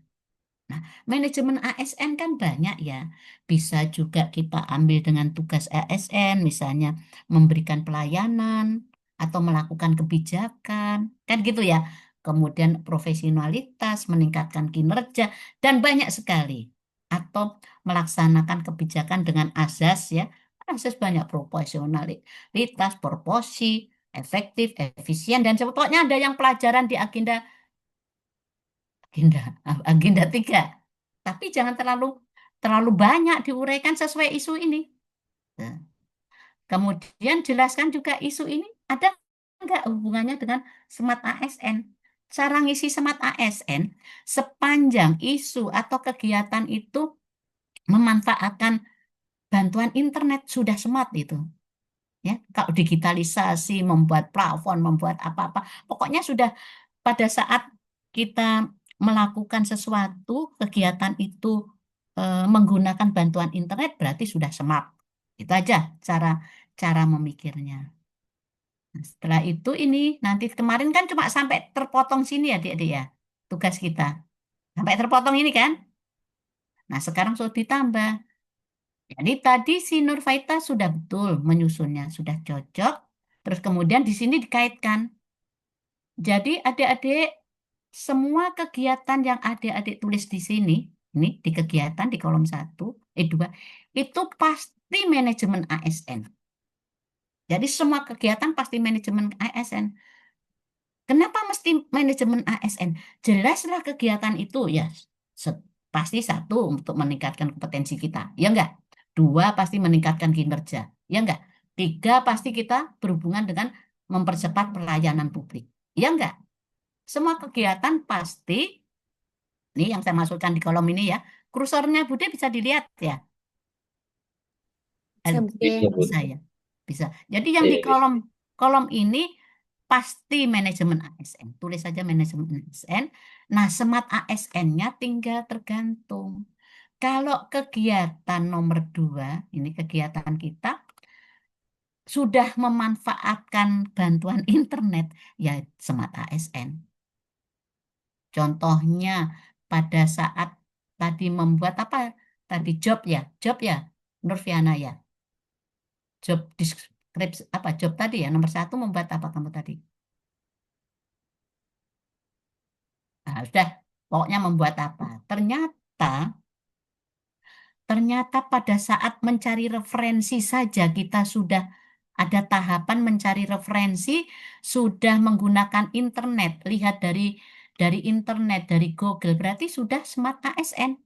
Nah, manajemen ASN kan banyak ya. Bisa juga kita ambil dengan tugas ASN, misalnya memberikan pelayanan atau melakukan kebijakan, kan gitu ya. Kemudian profesionalitas, meningkatkan kinerja, dan banyak sekali. Atau melaksanakan kebijakan dengan azas ya. Azas banyak proporsionalitas, proporsi, efektif, efisien, dan pokoknya ada yang pelajaran di agenda agenda 3. Tapi jangan terlalu terlalu banyak diuraikan sesuai isu ini. Nah, kemudian jelaskan juga isu ini ada enggak hubungannya dengan Smart ASN. Cara ngisi Smart ASN sepanjang isu atau kegiatan itu memanfaatkan bantuan internet sudah smart itu. Ya, kalau digitalisasi, membuat plafon, membuat apa-apa, pokoknya sudah pada saat kita melakukan sesuatu kegiatan itu menggunakan bantuan internet berarti sudah smart. Itu aja cara cara memikirnya. Nah, setelah itu ini nanti kemarin kan cuma sampai terpotong sini ya, Adik-adik ya. Tugas kita. Sampai terpotong ini kan. Nah, sekarang sudah ditambah. Jadi tadi si Nurfaita sudah betul menyusunnya, sudah cocok. Terus kemudian di sini dikaitkan. Jadi adik-adik semua kegiatan yang adik-adik tulis di sini, ini di kegiatan di kolom 1, 2, itu pasti manajemen ASN. Jadi semua kegiatan pasti manajemen ASN. Kenapa mesti manajemen ASN? Jelaslah kegiatan itu ya pasti satu untuk meningkatkan kompetensi kita, ya enggak? Dua pasti meningkatkan kinerja, ya enggak? Tiga pasti kita berhubungan dengan mempercepat pelayanan publik, ya enggak? Semua kegiatan pasti, ini yang saya masukkan di kolom ini ya, kursornya Bude bisa dilihat ya. Halo, Saya Bude. Bisa, Bun. bisa ya, bisa. Jadi yang di Iya, bisa. kolom kolom ini pasti manajemen ASN. Tulis saja manajemen ASN. Nah, smart ASN-nya tinggal tergantung. Kalau kegiatan nomor 2, ini kegiatan kita sudah memanfaatkan bantuan internet, ya smart ASN. Contohnya pada saat tadi membuat apa? Tadi job ya, Nurfiana ya. Job deskripsi apa? Job tadi ya, nomor 1 membuat apa kamu tadi? Nah, sudah, pokoknya membuat apa? Ternyata pada saat mencari referensi saja kita sudah ada tahapan mencari referensi, sudah menggunakan internet. Lihat dari internet, dari Google, berarti sudah smart ASN.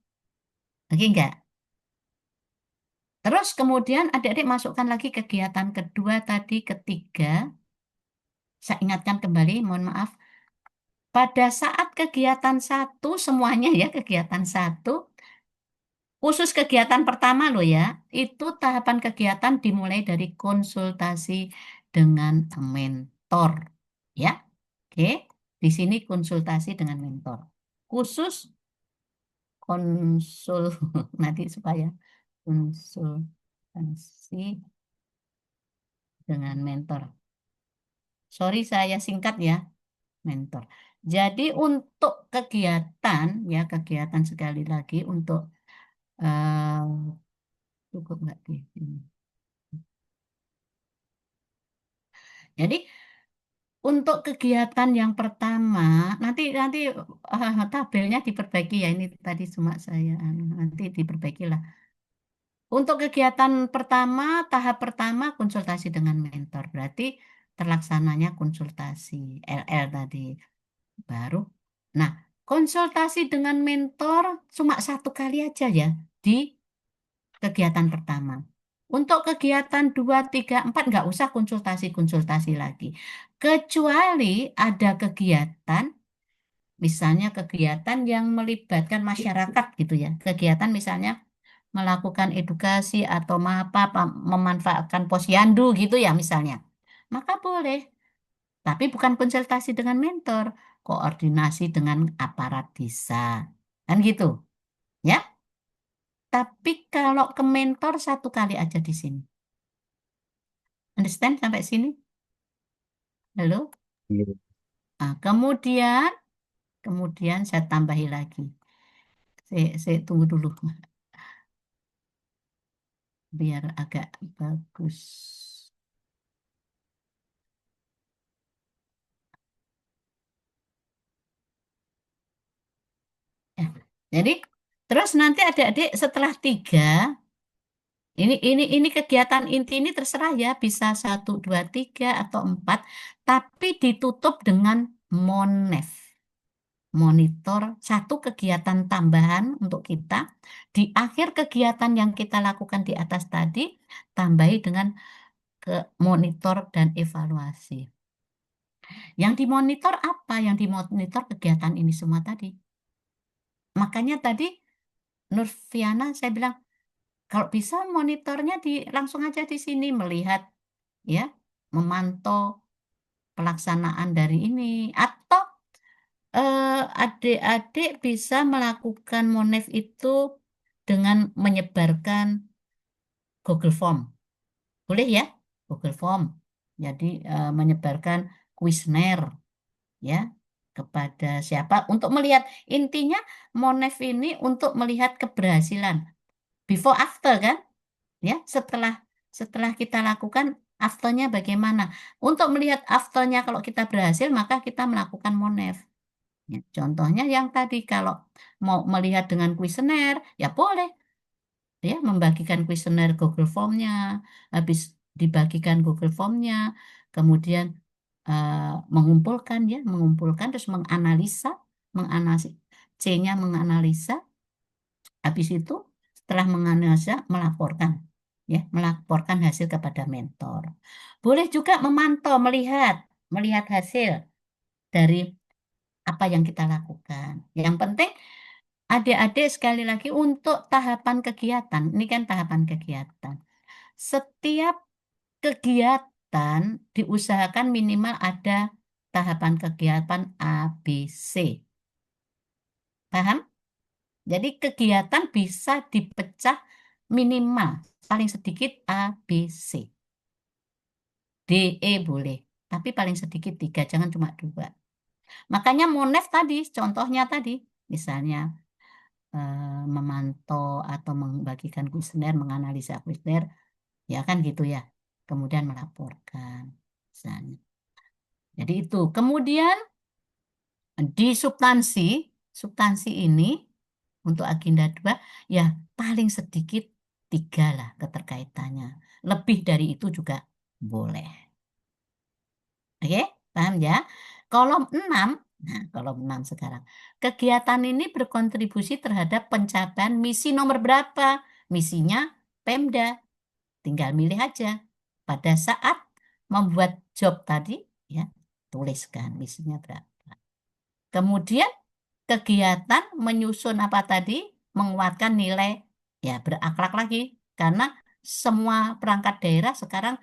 Oke enggak? Terus kemudian adik-adik masukkan lagi kegiatan kedua tadi, ketiga. Saya ingatkan kembali, mohon maaf. Pada saat kegiatan 1, semuanya ya kegiatan 1, khusus kegiatan pertama loh ya, itu tahapan kegiatan dimulai dari konsultasi dengan mentor. Ya, oke. Di sini konsultasi dengan mentor. Khusus konsul, nanti supaya konsultasi dengan mentor. Sorry saya singkat ya, mentor. Jadi untuk kegiatan, ya kegiatan sekali lagi untuk cukup nggak di sini. Jadi untuk kegiatan yang pertama, nanti nanti tabelnya diperbaiki ya. Ini tadi cuma saya nanti diperbaiki lah. Untuk kegiatan pertama, tahap pertama konsultasi dengan mentor. Berarti terlaksananya konsultasi LL tadi baru. Nah, konsultasi dengan mentor cuma 1 kali aja ya di kegiatan pertama. Untuk kegiatan 2, 3, 4 nggak usah konsultasi-konsultasi lagi. Kecuali ada kegiatan, misalnya kegiatan yang melibatkan masyarakat gitu ya. Kegiatan misalnya melakukan edukasi atau memanfaatkan posyandu gitu ya misalnya. Maka boleh, tapi bukan konsultasi dengan mentor, koordinasi dengan aparat desa. Kan gitu, ya. Tapi kalau ke mentor 1 kali aja di sini. Understand sampai sini? Halo? Iya. Nah, kemudian saya tambahi lagi. Saya tunggu dulu, biar agak bagus. Ya. Jadi, terus nanti adik-adik setelah 3, ini kegiatan inti ini terserah ya, bisa 1, 2, 3 atau 4, tapi ditutup dengan monef. Monitor, satu kegiatan tambahan untuk kita. Di akhir kegiatan yang kita lakukan di atas tadi, tambahi dengan ke monitor dan evaluasi. Yang dimonitor apa? Yang dimonitor kegiatan ini semua tadi. Makanya tadi Nurfiana saya bilang, kalau bisa monitornya langsung aja di sini melihat ya, memantau pelaksanaan dari ini, atau adik-adik bisa melakukan monef itu dengan menyebarkan Google Form. Boleh ya? Google Form. Jadi menyebarkan kuesioner ya kepada siapa untuk melihat, intinya monef ini untuk melihat keberhasilan before after kan? Ya, setelah setelah kita lakukan afternya bagaimana? Untuk melihat afternya kalau kita berhasil maka kita melakukan monef. Ya, contohnya yang tadi kalau mau melihat dengan kuesioner, ya boleh ya membagikan kuesioner Google Form-nya, habis dibagikan Google Form-nya, kemudian eh, mengumpulkan terus menganalisa, C-nya menganalisa, habis itu setelah menganalisa melaporkan hasil kepada mentor. Boleh juga memantau, melihat hasil dari apa yang kita lakukan. Yang penting adik-adik sekali lagi untuk tahapan kegiatan, ini kan tahapan kegiatan. Setiap kegiatan diusahakan minimal ada tahapan kegiatan A, B, C. Paham? Jadi kegiatan bisa dipecah minimal paling sedikit A, B, C. D, E boleh, tapi paling sedikit 3, jangan cuma 2. Makanya Monef tadi, contohnya tadi, misalnya memantau atau membagikan kuesioner, menganalisa kuesioner, ya kan gitu ya. Kemudian melaporkan, misalnya. Jadi itu. Kemudian di substansi ini untuk agenda 2, ya paling sedikit 3 lah keterkaitannya. Lebih dari itu juga boleh. Oke, paham ya? Kolom 6, nah kolom 6 sekarang. Kegiatan ini berkontribusi terhadap pencapaian misi nomor berapa? Misinya Pemda. Tinggal milih aja. Pada saat membuat job tadi, ya, tuliskan misinya berapa. Kemudian kegiatan menyusun apa tadi? Menguatkan nilai, ya berakhlak lagi. Karena semua perangkat daerah sekarang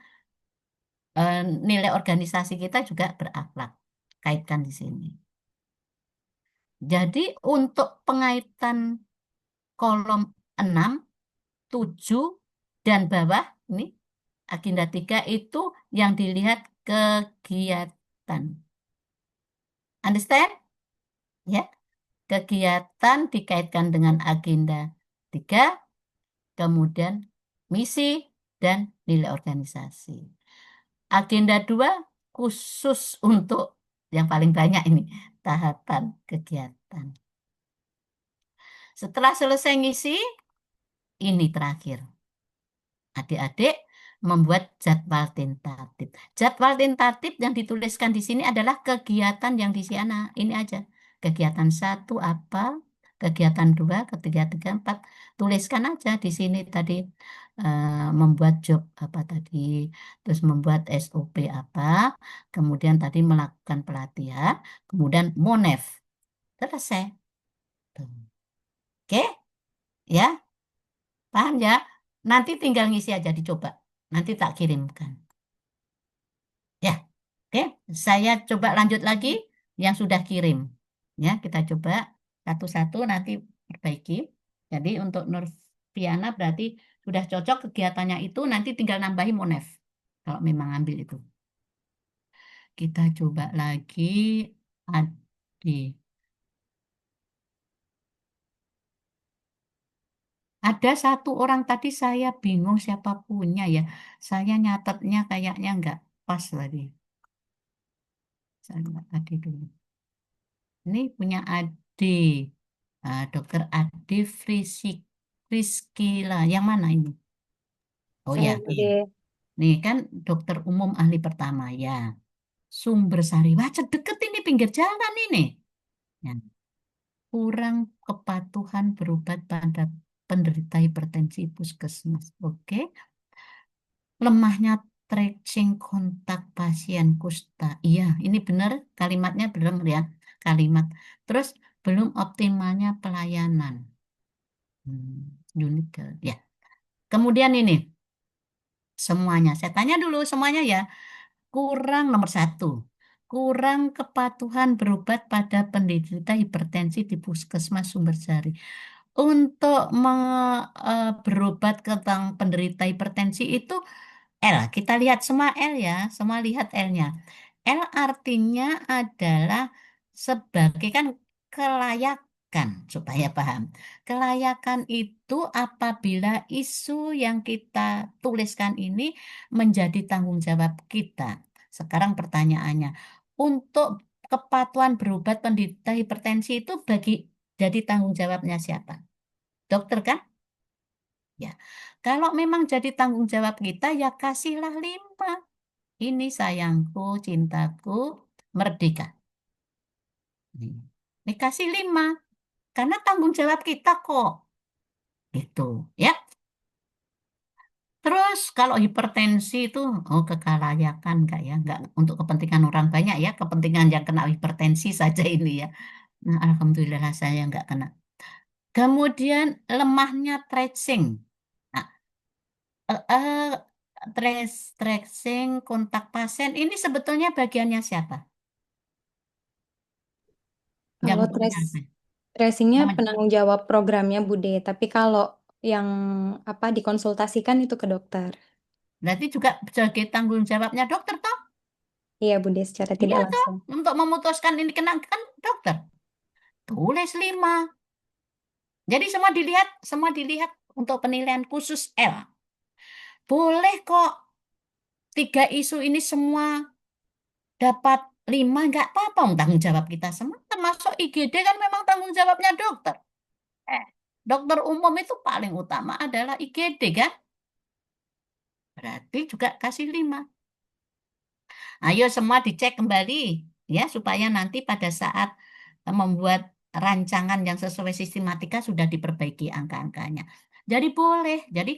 nilai organisasi kita juga berakhlak. Kaitkan di sini. Jadi untuk pengaitan kolom 6, 7, dan bawah, ini agenda 3 itu yang dilihat kegiatan. Understand? Ya, kegiatan dikaitkan dengan agenda 3, kemudian misi dan nilai organisasi. Agenda 2 khusus untuk yang paling banyak ini, tahapan kegiatan. Setelah selesai ngisi, ini terakhir. Adik-adik membuat jadwal tentatif. Jadwal tentatif yang dituliskan di sini adalah kegiatan yang di sana. Ini aja. Kegiatan 1 apa, kegiatan 2, ketiga, 3, 4. Tuliskan aja di sini tadi membuat job apa tadi, terus membuat SOP apa, kemudian tadi melakukan pelatihan, kemudian monef. Selesai. Tuh. Oke, ya, paham ya? Nanti tinggal ngisi aja dicoba. Nanti tak kirimkan. Ya, oke. Saya coba lanjut lagi yang sudah kirim. Ya, kita coba satu-satu nanti perbaiki. Jadi untuk Nurfiana berarti sudah cocok kegiatannya itu, nanti tinggal nambahin monef. Kalau memang ambil itu. Kita coba lagi. Adi. Ada satu orang tadi saya bingung siapa punya ya. Saya nyatetnya kayaknya nggak pas tadi. Saya nggak tadi dulu. Ini punya Ade. Dokter Ade Friskila. Yang mana ini? Oh ya, Saya Bude. nih kan dokter umum ahli pertama ya. Sumber Sari. Wah, deket ini pinggir jalan ini. Ya. Kurang kepatuhan berobat pada penderita hipertensi puskesmas. Oke. Lemahnya tracing kontak pasien kusta. Iya, ini benar kalimatnya belum ya. Kalimat. Terus belum optimalnya pelayanan. Unit ya. Kemudian ini semuanya. Saya tanya dulu semuanya ya. Kurang nomor 1. Kurang kepatuhan berobat pada penderita hipertensi di puskesmas Sumbersari. Untuk berobat tentang penderita hipertensi itu L. Kita lihat semua L ya. Semua lihat L-nya. L artinya adalah sebagai kan kelayakan supaya paham. Kelayakan itu apabila isu yang kita tuliskan ini menjadi tanggung jawab kita. Sekarang pertanyaannya, untuk kepatuhan berobat penderita hipertensi itu jadi tanggung jawabnya siapa? Dokter kan? Ya. Kalau memang jadi tanggung jawab kita ya kasihlah 5. Ini sayangku, cintaku, merdeka. Nih. Dikasih 5. Karena tanggung jawab kita kok. Gitu. Ya. Terus kalau hipertensi itu, oh kekalayakan enggak ya? Enggak untuk kepentingan orang banyak ya. Kepentingan yang kena hipertensi saja ini ya. Nah, alhamdulillah saya enggak kena. Kemudian lemahnya tracing. Nah, tracing kontak pasien ini sebetulnya bagiannya siapa? Yang Kalau punya apa? tracingnya Yang penanggung jawab programnya Bude, tapi kalau yang apa dikonsultasikan itu ke dokter. berarti juga sebagai tanggung jawabnya dokter toh? Iya Bude, secara Iya tidak toh, langsung. untuk memutuskan ini kena kan dokter. Tulis 5. Jadi semua dilihat untuk penilaian khusus L. Boleh kok 3 isu ini semua dapat 5, nggak apa-apa. Tanggung jawab kita semua, termasuk IGD kan memang tanggung jawabnya dokter. Eh, dokter umum itu paling utama adalah IGD kan? Berarti juga kasih 5. Ayo semua dicek kembali ya supaya nanti pada saat membuat rancangan yang sesuai sistematika sudah diperbaiki angka-angkanya. Jadi boleh. Jadi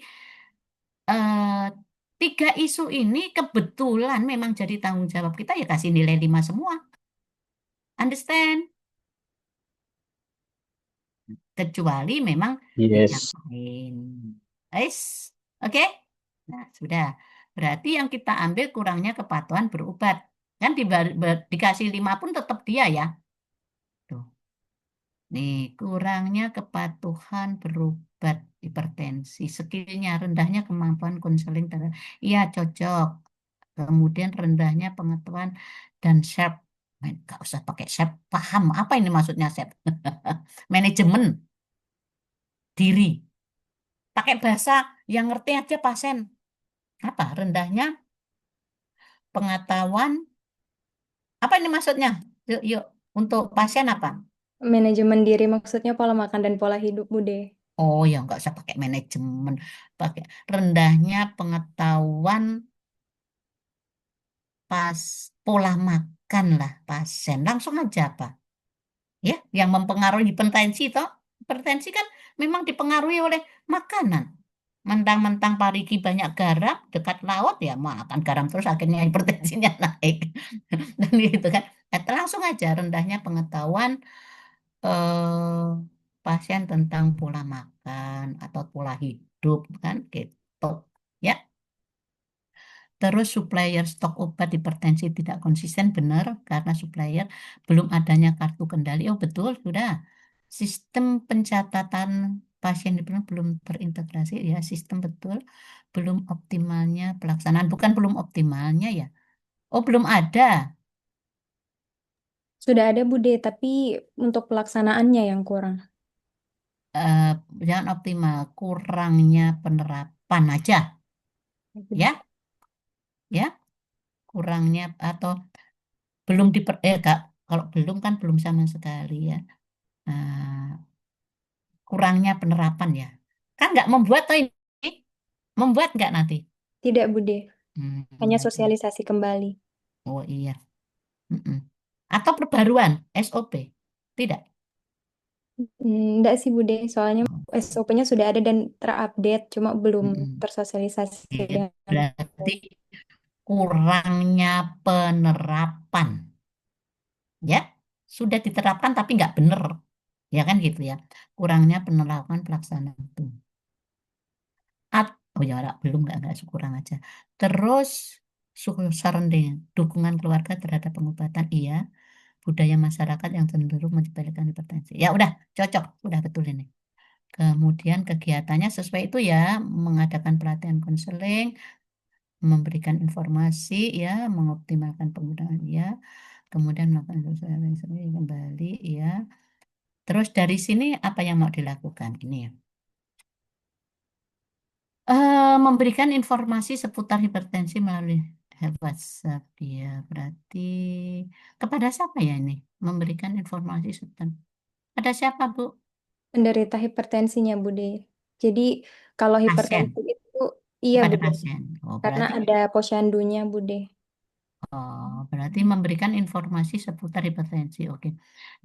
eh, 3 isu ini kebetulan memang jadi tanggung jawab kita ya kasih nilai 5 semua. Understand? Kecuali memang Yes. dinyatakan. Guys, oke? Nah, sudah. Berarti yang kita ambil kurangnya kepatuhan berobat. Kan dikasih 5 pun tetap dia ya. Tuh. Nih, kurangnya kepatuhan berobat hipertensi. Skillnya rendahnya kemampuan konseling. Iya, cocok. Kemudian rendahnya pengetahuan dan sharp. Nggak usah pakai sharp. Paham apa ini maksudnya sharp? Manajemen diri. Pakai bahasa yang ngerti aja pasien. Apa? Rendahnya pengetahuan. Apa ini maksudnya? Yuk, yuk. Untuk pasien apa? Manajemen diri maksudnya pola makan dan pola hidup Bude. Oh ya, nggak usah pakai manajemen. Pakai rendahnya pengetahuan pas pola makan lah pasien. Langsung aja apa? Ya, yang mempengaruhi hipertensi toh. Hipertensi kan memang dipengaruhi oleh makanan. Mentang-mentang Parigi banyak garam dekat laut ya makan garam terus akhirnya hipertensinya naik. Dan gitu kan. Langsung aja rendahnya pengetahuan eh, pasien tentang pola makan atau pola hidup kan gitu. Ya, terus supplier stok obat hipertensi tidak konsisten benar karena supplier belum adanya kartu kendali. Oh betul, sudah. Sistem pencatatan pasien hipertensi belum terintegrasi ya, sistem betul. Belum optimalnya pelaksanaan, bukan belum optimalnya ya. Oh, belum ada. Sudah ada Bude, tapi untuk pelaksanaannya yang kurang. Eh, Jangan optimal, kurangnya penerapan aja ya, ya, kurangnya atau belum Kak, kalau belum kan belum sama sekali ya. Kurangnya penerapan ya. Kan nggak membuat toh ini, membuat nggak nanti? Tidak Bude, hanya Hmm. sosialisasi kembali. Oh iya. Mm-mm. Atau perbaruan SOP? Tidak. Enggak sih Bude, soalnya Oh, SOP-nya sudah ada dan terupdate, cuma belum mm-mm. tersosialisasi Iya, dengan berarti kurangnya penerapan. Ya, sudah diterapkan tapi nggak benar. Ya kan gitu ya. Kurangnya penerapan pelaksanaan itu. Oh ya, belum nggak kurang aja. Terus surrounding, dukungan keluarga terhadap pengobatan, iya. Budaya masyarakat yang cenderung menyepelekan hipertensi. Ya udah, cocok, udah betul ini. Kemudian kegiatannya sesuai itu ya, mengadakan pelatihan konseling, memberikan informasi ya, mengoptimalkan penggunaan ya, kemudian melakukan sosialisasi kembali ya. Terus dari sini apa yang mau dilakukan ini ya? Memberikan informasi seputar hipertensi melalui WhatsApp ya, berarti kepada siapa ya ini? Memberikan informasi seputar. Pada siapa, Bu? penderita hipertensinya Bude. Jadi kalau hipertensi Pasien, itu iya kepada Bude, pasien. Oh, karena berarti ada posyandunya Bude. berarti memberikan informasi seputar hipertensi. Oke.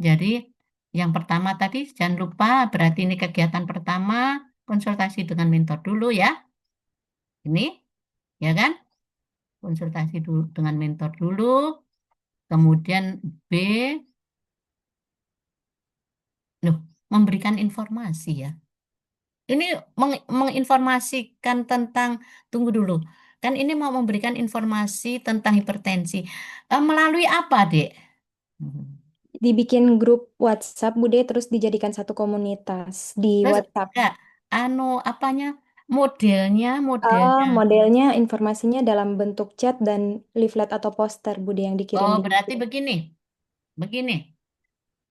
Jadi yang pertama tadi jangan lupa berarti ini kegiatan pertama konsultasi dengan mentor dulu ya. Ini ya kan? Konsultasi dulu dengan mentor dulu. Kemudian B, loh, memberikan informasi ya. Ini menginformasikan tentang, tunggu dulu. Kan ini mau memberikan informasi tentang hipertensi. Melalui apa, Dek? Hmm. Dibikin grup WhatsApp Bude, terus dijadikan satu komunitas di Terus WhatsApp. enggak, apanya? Modelnya, Ah, modelnya. modelnya informasinya dalam bentuk chat dan leaflet atau poster Bude yang dikirim Oh, di berarti grup. begini. Begini.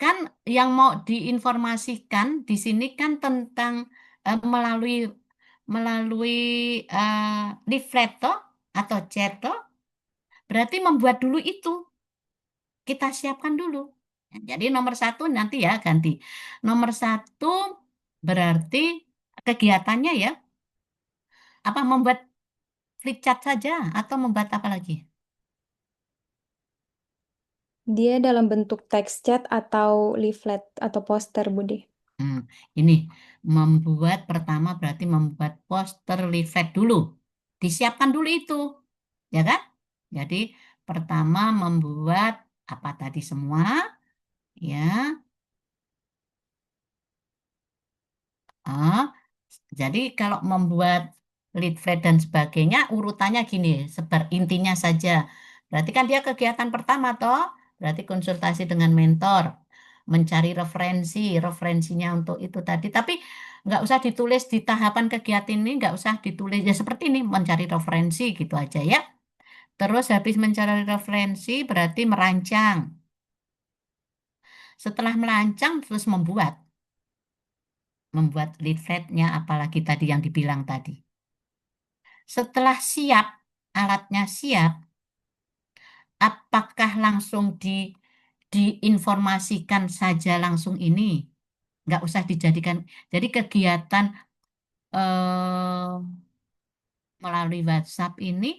Kan yang mau diinformasikan di sini kan tentang melalui melalui eh, leaflet toh, atau chat toh, berarti membuat dulu itu kita siapkan dulu. Jadi nomor satu nanti ya ganti. Nomor satu berarti kegiatannya ya apa membuat flipchart saja atau membuat apa lagi? Dia dalam bentuk teks chat atau leaflet atau poster Bude. Hmm, ini membuat pertama berarti membuat poster leaflet dulu. Disiapkan dulu itu, ya kan? Jadi pertama membuat apa tadi semua, ya. Ah, jadi kalau membuat leaflet dan sebagainya urutannya gini, sebar intinya saja. Berarti kan dia kegiatan pertama toh, berarti konsultasi dengan mentor, mencari referensi, referensinya untuk itu tadi. Tapi nggak usah ditulis di tahapan kegiatan ini, nggak usah ditulis ya seperti ini, mencari referensi gitu aja ya. Terus habis mencari referensi berarti merancang. Setelah merancang terus membuat leafletnya apalagi tadi yang dibilang tadi. Setelah siap, alatnya siap, apakah langsung diinformasikan saja langsung ini? Nggak usah dijadikan. Jadi kegiatan eh, melalui WhatsApp ini,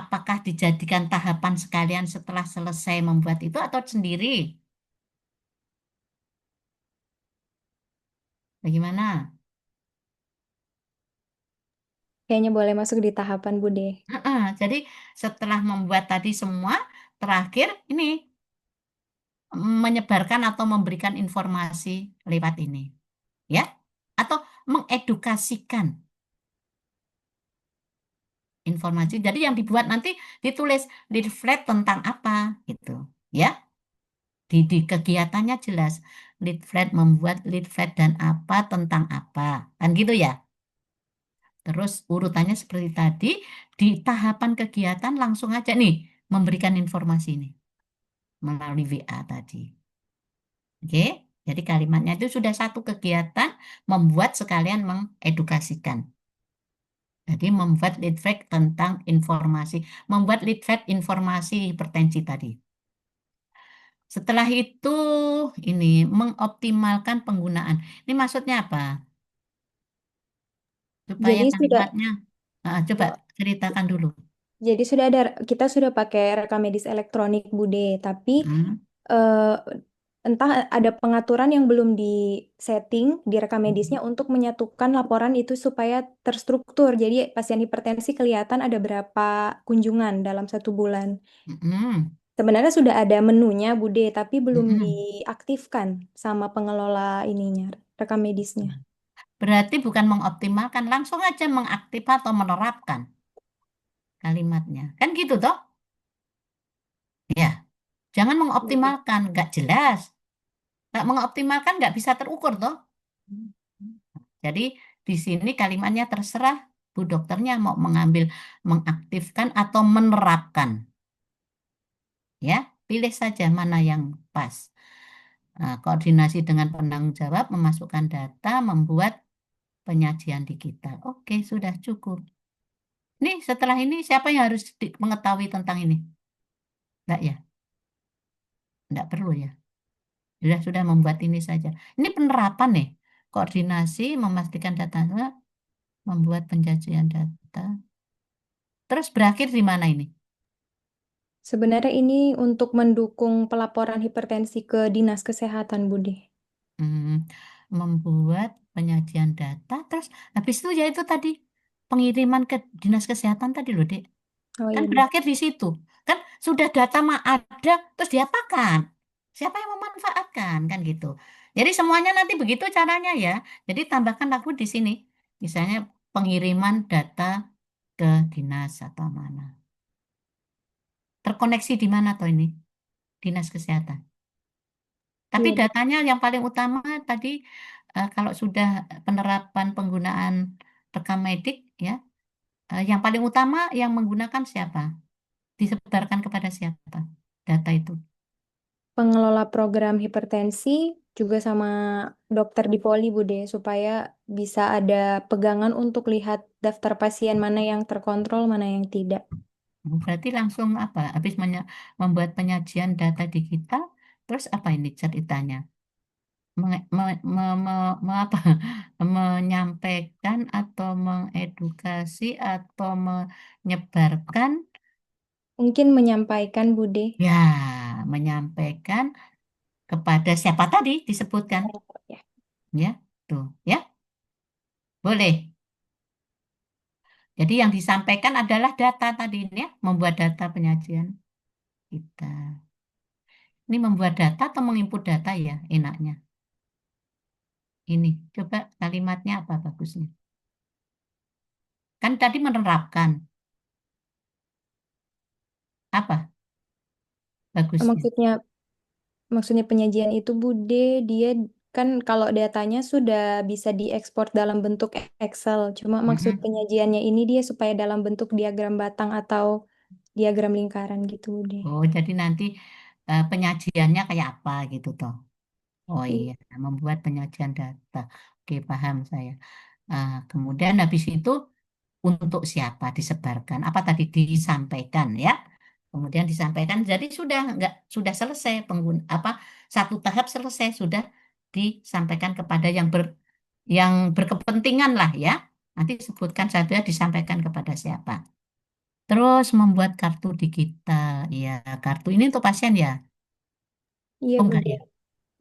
apakah dijadikan tahapan sekalian setelah selesai membuat itu atau sendiri? Bagaimana? Kayaknya boleh masuk di tahapan Bude. Jadi setelah membuat tadi semua, terakhir ini menyebarkan atau memberikan informasi lewat ini, ya, atau mengedukasikan informasi. Jadi yang dibuat nanti ditulis leaflet tentang apa, gitu, ya. Di kegiatannya jelas leaflet membuat leaflet dan apa tentang apa, kan gitu ya. Terus urutannya seperti tadi, di tahapan kegiatan langsung aja nih memberikan informasi ini melalui WA tadi. Oke, jadi kalimatnya itu sudah satu kegiatan membuat sekalian mengedukasikan. Jadi membuat leaflet tentang informasi, membuat leaflet informasi hipertensi tadi. Setelah itu ini mengoptimalkan penggunaan. Ini maksudnya apa? Supaya Jadi sudah kalimatnya, coba ceritakan dulu. jadi sudah ada kita sudah pakai rekam medis elektronik Bude, tapi Hmm. eh, entah ada pengaturan yang belum di setting di rekam medisnya untuk menyatukan laporan itu supaya terstruktur. Jadi pasien hipertensi kelihatan ada berapa kunjungan dalam 1 bulan. Mm-mm. Sebenarnya sudah ada menunya Bude, tapi belum Mm-mm. diaktifkan sama pengelola ininya, rekam medisnya. Berarti bukan mengoptimalkan, langsung aja mengaktif atau menerapkan kalimatnya. Kan gitu toh? Ya, jangan mengoptimalkan, nggak jelas. Nggak mengoptimalkan nggak bisa terukur toh. Jadi di sini kalimatnya terserah Bu dokternya mau mengambil mengaktifkan atau menerapkan. Ya, pilih saja mana yang pas. Koordinasi dengan penanggung jawab, memasukkan data, membuat penyajian digital. Oke, sudah cukup. Nih, setelah ini siapa yang harus mengetahui tentang ini? Enggak ya? Enggak perlu ya. Sudah membuat ini saja. Ini penerapan nih. Koordinasi, memastikan data, membuat penjajian data. Terus berakhir di mana ini? Sebenarnya ini untuk mendukung pelaporan hipertensi ke Dinas Kesehatan, Bude. Hmm, membuat penyajian data. Terus habis itu ya itu tadi pengiriman ke Dinas Kesehatan tadi loh, Dek. Oh Kan iya, Bu. berakhir di situ. Kan sudah data mah ada, terus diapakan? Siapa yang memanfaatkan? Kan gitu. Jadi semuanya nanti begitu caranya ya. Jadi tambahkan aku di sini. Misalnya pengiriman data ke dinas atau mana. Terkoneksi di mana toh ini? Dinas Kesehatan. Tapi Iya, Bu. datanya yang paling utama tadi kalau sudah penerapan penggunaan rekam medik ya, yang paling utama yang menggunakan siapa? Disebarkan kepada siapa? Data itu. Pengelola program hipertensi juga sama dokter di poli, Bude, supaya bisa ada pegangan untuk lihat daftar pasien mana yang terkontrol, mana yang tidak. Berarti langsung apa? Habis membuat penyajian data digital, terus apa ini ceritanya? Apa? Menyampaikan atau mengedukasi atau menyebarkan, Mungkin menyampaikan, Bude. ya, menyampaikan kepada siapa tadi disebutkan, Ya. ya, tuh, ya, boleh. Jadi yang disampaikan adalah data tadi, ya, membuat data penyajian kita. Ini membuat data atau menginput data ya, enaknya. Ini, coba kalimatnya apa bagusnya? Kan tadi menerapkan. Apa bagusnya? Maksudnya Maksudnya penyajian itu Bude, dia kan kalau datanya sudah bisa diekspor dalam bentuk Excel. Cuma maksud Mm-mm. penyajiannya ini dia supaya dalam bentuk diagram batang atau diagram lingkaran gitu Bude. Oh, jadi nanti penyajiannya kayak apa gitu toh. Oh I- iya, membuat penyajian data. Oke, paham saya. Kemudian habis itu untuk siapa disebarkan? Apa tadi disampaikan ya? Kemudian disampaikan, jadi sudah enggak sudah selesai pengguna apa satu tahap selesai sudah disampaikan kepada yang berkepentingan lah ya. Nanti sebutkan saja disampaikan kepada siapa. Terus membuat kartu digital. Ya, kartu ini untuk pasien ya. Iya Oh enggak Bude, ya?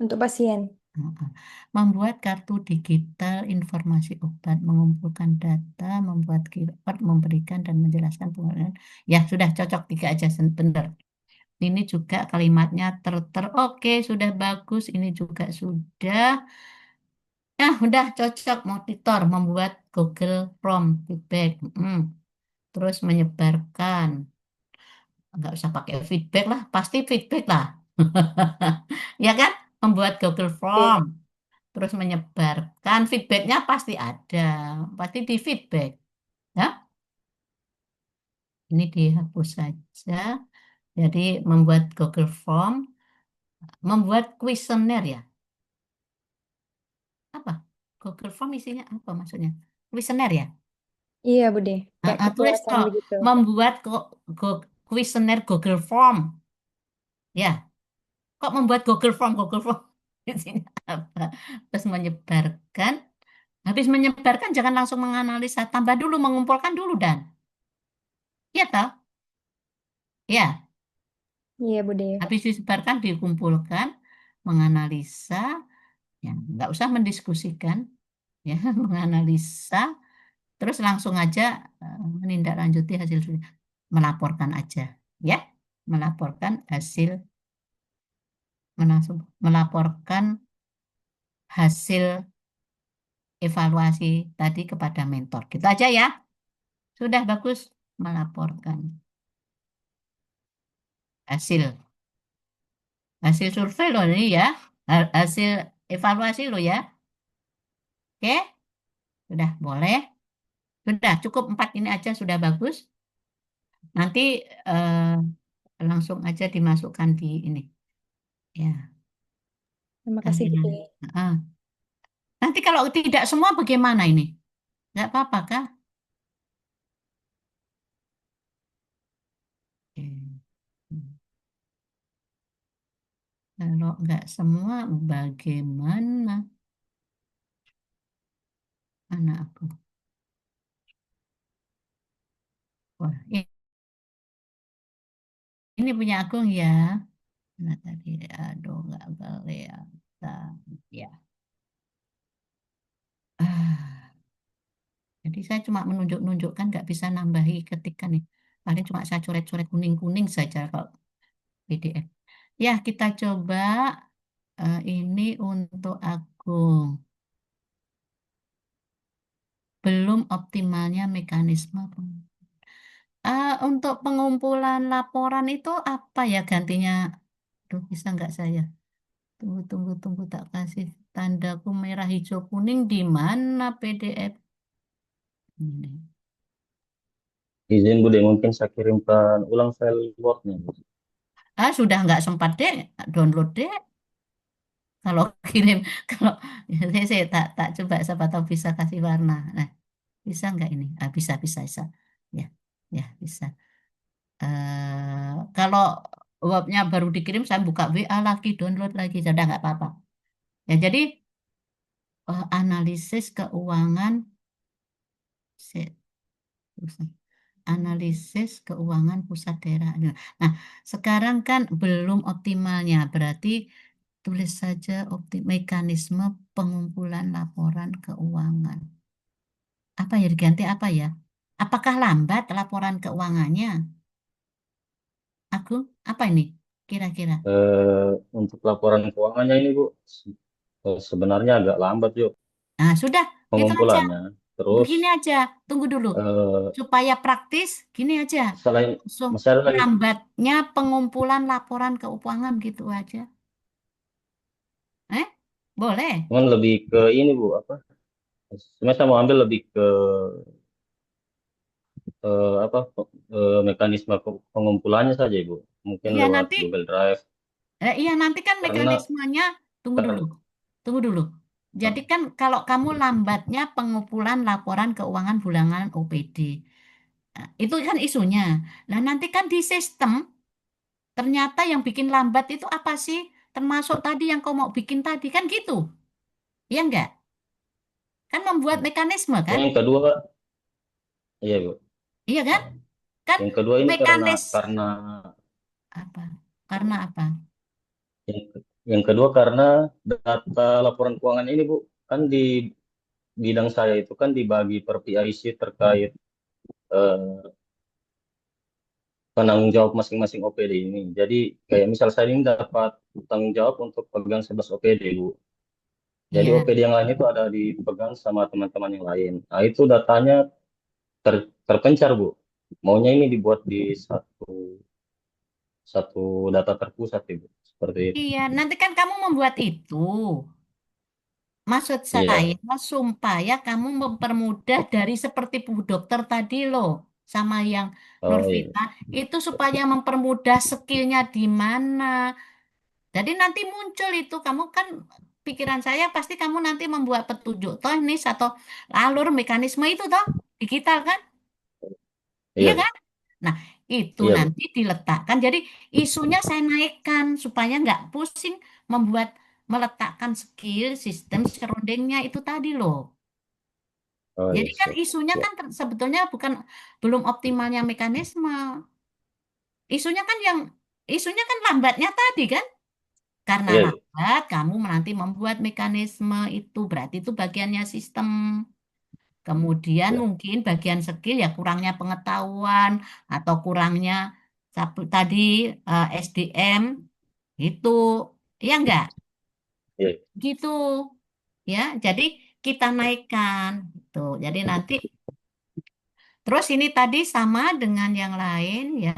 untuk pasien. Heeh. Membuat kartu digital informasi obat, mengumpulkan data, membuat QR, memberikan dan menjelaskan penggunaan. Ya, sudah cocok tiga aja, benar. Ini juga kalimatnya oke, sudah bagus. Ini juga sudah. Nah, udah cocok monitor, membuat Google Form feedback. Terus menyebarkan. Nggak usah pakai feedback lah, pasti feedback lah. Ya kan? Membuat Google Form. Oke. Terus menyebarkan feedbacknya pasti ada, pasti di feedback. Ya, ini dihapus saja. Jadi membuat Google Form, membuat kuesioner ya. Apa? Google Form isinya apa maksudnya? Kuesioner ya? Iya, Bude. Kayak Tulis kepuasan kok begitu. membuat kuesioner Google Form. Ya, kok membuat Google Form Google Form? Isinya apa? Terus menyebarkan. Habis menyebarkan jangan langsung menganalisa, tambah dulu, mengumpulkan dulu dan. Iya toh? Ya, Iya, Bude. habis disebarkan, dikumpulkan, menganalisa, ya nggak usah mendiskusikan, ya menganalisa, terus langsung aja menindaklanjuti hasil studi. Melaporkan aja, ya, melaporkan hasil, melaporkan hasil evaluasi tadi kepada mentor. Gitu aja ya, sudah bagus, melaporkan hasil hasil survei loh ini ya, hasil evaluasi loh ya, oke, sudah boleh. Sudah cukup empat ini aja sudah bagus. Nanti langsung aja dimasukkan di ini. Ya, Terima kasih, kasih Bude. nanti kalau tidak semua bagaimana ini? Nggak apa-apa kah? Oke. Kalau nggak semua bagaimana? Anak aku. Wah, ini punya Agung ya. Nah tadi, aduh nggak kelihatan. Ya. Ah, jadi saya cuma menunjuk-nunjukkan, nggak bisa nambahi ketikan nih. Paling cuma saya coret-coret kuning-kuning saja kalau PDF. Ya, kita coba ini untuk Agung. Belum optimalnya mekanisme. Untuk pengumpulan laporan itu apa ya gantinya? Duh, bisa nggak saya? Tunggu, tunggu, tunggu. Tak kasih tandaku merah, hijau, kuning. Di mana PDF? Ini. Izin Bude, mungkin saya kirimkan ulang file Word-nya. Sudah nggak sempat deh. Download deh. Kalau kirim, kalau saya tak coba, siapa tahu bisa kasih warna. Nah, bisa nggak ini? Bisa, bisa, bisa. Ya, ya, bisa. Kalau webnya baru dikirim, saya buka WA lagi, download lagi, sudah nggak apa-apa. Ya, jadi analisis keuangan, se- analisis keuangan pusat daerah. Nah, sekarang kan belum optimalnya, berarti tulis saja mekanisme pengumpulan laporan keuangan. Apa ya diganti apa ya? Apakah lambat laporan keuangannya? Aku apa ini? Kira-kira. Untuk laporan keuangannya ini Bu, sebenarnya agak lambat yuk Nah, sudah, gitu aja. pengumpulannya. Terus Begini aja, tunggu dulu. eh, Supaya praktis, gini aja. selain Langsung masih ada lagi, lambatnya pengumpulan laporan keuangan gitu aja. Eh? Boleh? cuman lebih ke ini Bu, apa? Sebenarnya saya mau ambil lebih ke apa? Mekanisme pengumpulannya saja Ibu. Mungkin Iya, lewat nanti Google Drive iya nanti kan karena mekanismenya, tunggu dulu. kar- Tunggu dulu. Jadi kan kalau kamu lambatnya pengumpulan laporan keuangan bulanan OPD. Nah, itu kan isunya. Nah, nanti kan di sistem ternyata yang bikin lambat itu apa sih? Termasuk tadi yang kau mau bikin tadi kan gitu. Iya enggak? Kan membuat mekanisme kan? yang kedua, iya Bu. Iya kan? Kan Yang kedua ini karena mekanis karena apa? Karena apa? yang, Yang kedua karena data laporan keuangan ini Bu, kan di bidang saya itu kan dibagi per PIC terkait eh, penanggung jawab masing-masing OPD ini. Jadi kayak misal saya ini dapat tanggung jawab untuk pegang 11 OPD Bu. Jadi Iya. OPD yang lain itu ada dipegang sama teman-teman yang lain. Nah itu datanya terpencar Bu. Maunya ini dibuat di satu satu data terpusat Ibu. Seperti itu. Iya, nanti kan kamu membuat itu. Maksud saya, Iya. supaya kamu mempermudah dari seperti Bu Dokter tadi loh, sama yang Oh iya. Nurvita, itu supaya mempermudah skillnya di mana. Jadi nanti muncul itu, kamu kan pikiran saya pasti kamu nanti membuat petunjuk teknis atau alur mekanisme itu toh, digital kan? Iya Iya Bu. kan? Nah, itu Iya Bu. nanti diletakkan. Jadi isunya saya naikkan supaya nggak pusing membuat meletakkan skill sistem surroundingnya itu tadi loh. Oh Jadi iya kan siap. isunya Siap. kan sebetulnya bukan belum optimalnya mekanisme. Isunya kan yang isunya kan lambatnya tadi kan. Karena Iya iya. lambat kamu nanti membuat mekanisme itu berarti itu bagiannya sistem. Kemudian Siap. mungkin bagian skill ya kurangnya pengetahuan atau kurangnya tadi SDM itu ya enggak Iya. Iya. gitu ya. Jadi kita naikkan gitu. Jadi nanti terus ini tadi sama dengan yang lain ya.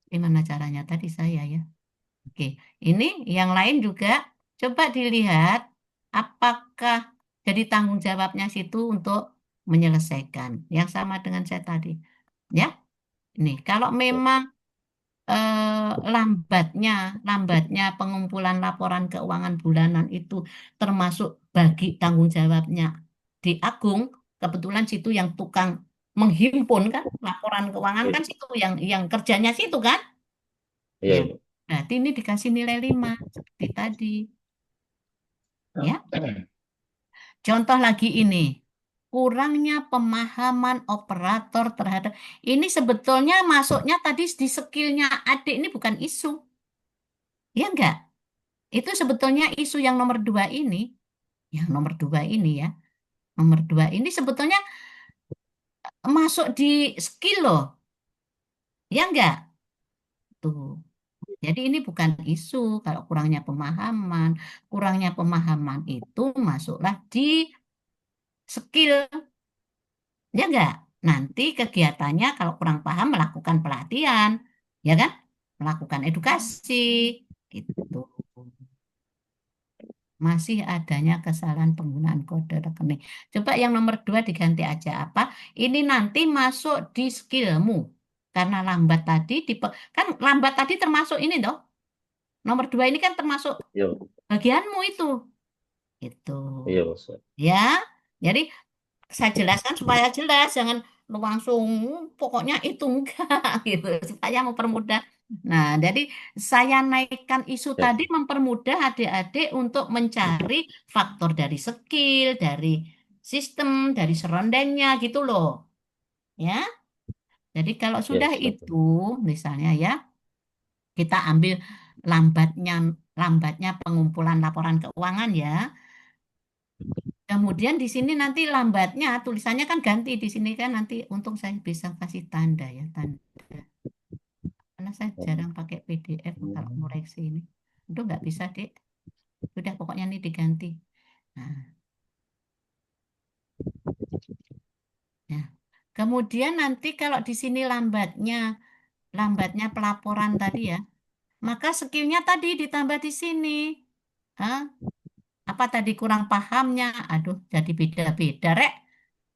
Gimana caranya tadi saya ya? Oke, ini yang lain juga coba dilihat apakah jadi tanggung jawabnya situ untuk menyelesaikan yang sama dengan saya tadi. Ya, ini kalau Siap. memang lambatnya lambatnya pengumpulan laporan keuangan bulanan itu termasuk bagi tanggung jawabnya di Agung, kebetulan situ yang tukang menghimpun kan laporan keuangan Iya. kan situ yang kerjanya situ kan. Iya Ya, Ibu. berarti ini dikasih nilai 5 seperti tadi. Ya, contoh lagi ini. Kurangnya pemahaman operator terhadap ini sebetulnya masuknya tadi di skillnya adik ini bukan isu. Ya enggak? Itu sebetulnya isu yang nomor 2 ini. Yang nomor 2 ini ya. Nomor 2 ini sebetulnya masuk di skill loh. Ya enggak? Tuh. Jadi ini bukan isu kalau kurangnya pemahaman. Kurangnya pemahaman itu masuklah di skill. Ya enggak? Nanti kegiatannya kalau kurang paham melakukan pelatihan. Ya kan? Melakukan edukasi. Gitu. Masih adanya kesalahan penggunaan kode rekening. Coba yang nomor 2 diganti aja apa? Ini nanti masuk di skillmu. Karena lambat tadi, kan lambat tadi termasuk ini toh. Nomor 2 ini kan termasuk Iya Bu. bagianmu itu. Itu. Iya Bu. Siap. Ya, jadi saya jelaskan supaya jelas, jangan lu langsung pokoknya itu enggak gitu, supaya mempermudah. Nah, jadi saya naikkan isu Siap. tadi mempermudah adik-adik untuk mencari faktor dari skill, dari sistem, dari serondengnya gitu loh. Ya, jadi kalau Iya sudah siap. itu, misalnya ya, kita ambil lambatnya lambatnya pengumpulan laporan keuangan ya. Kemudian di sini nanti lambatnya tulisannya kan ganti di sini kan nanti untung saya bisa kasih tanda ya tanda karena saya jarang pakai PDF kalau koreksi ini. Udah nggak bisa dek. Udah pokoknya ini diganti. Nah, ya. Kemudian nanti kalau di sini lambatnya pelaporan tadi ya, maka skillnya tadi ditambah di sini. Hah? Apa tadi kurang pahamnya? Aduh, jadi beda-beda rek.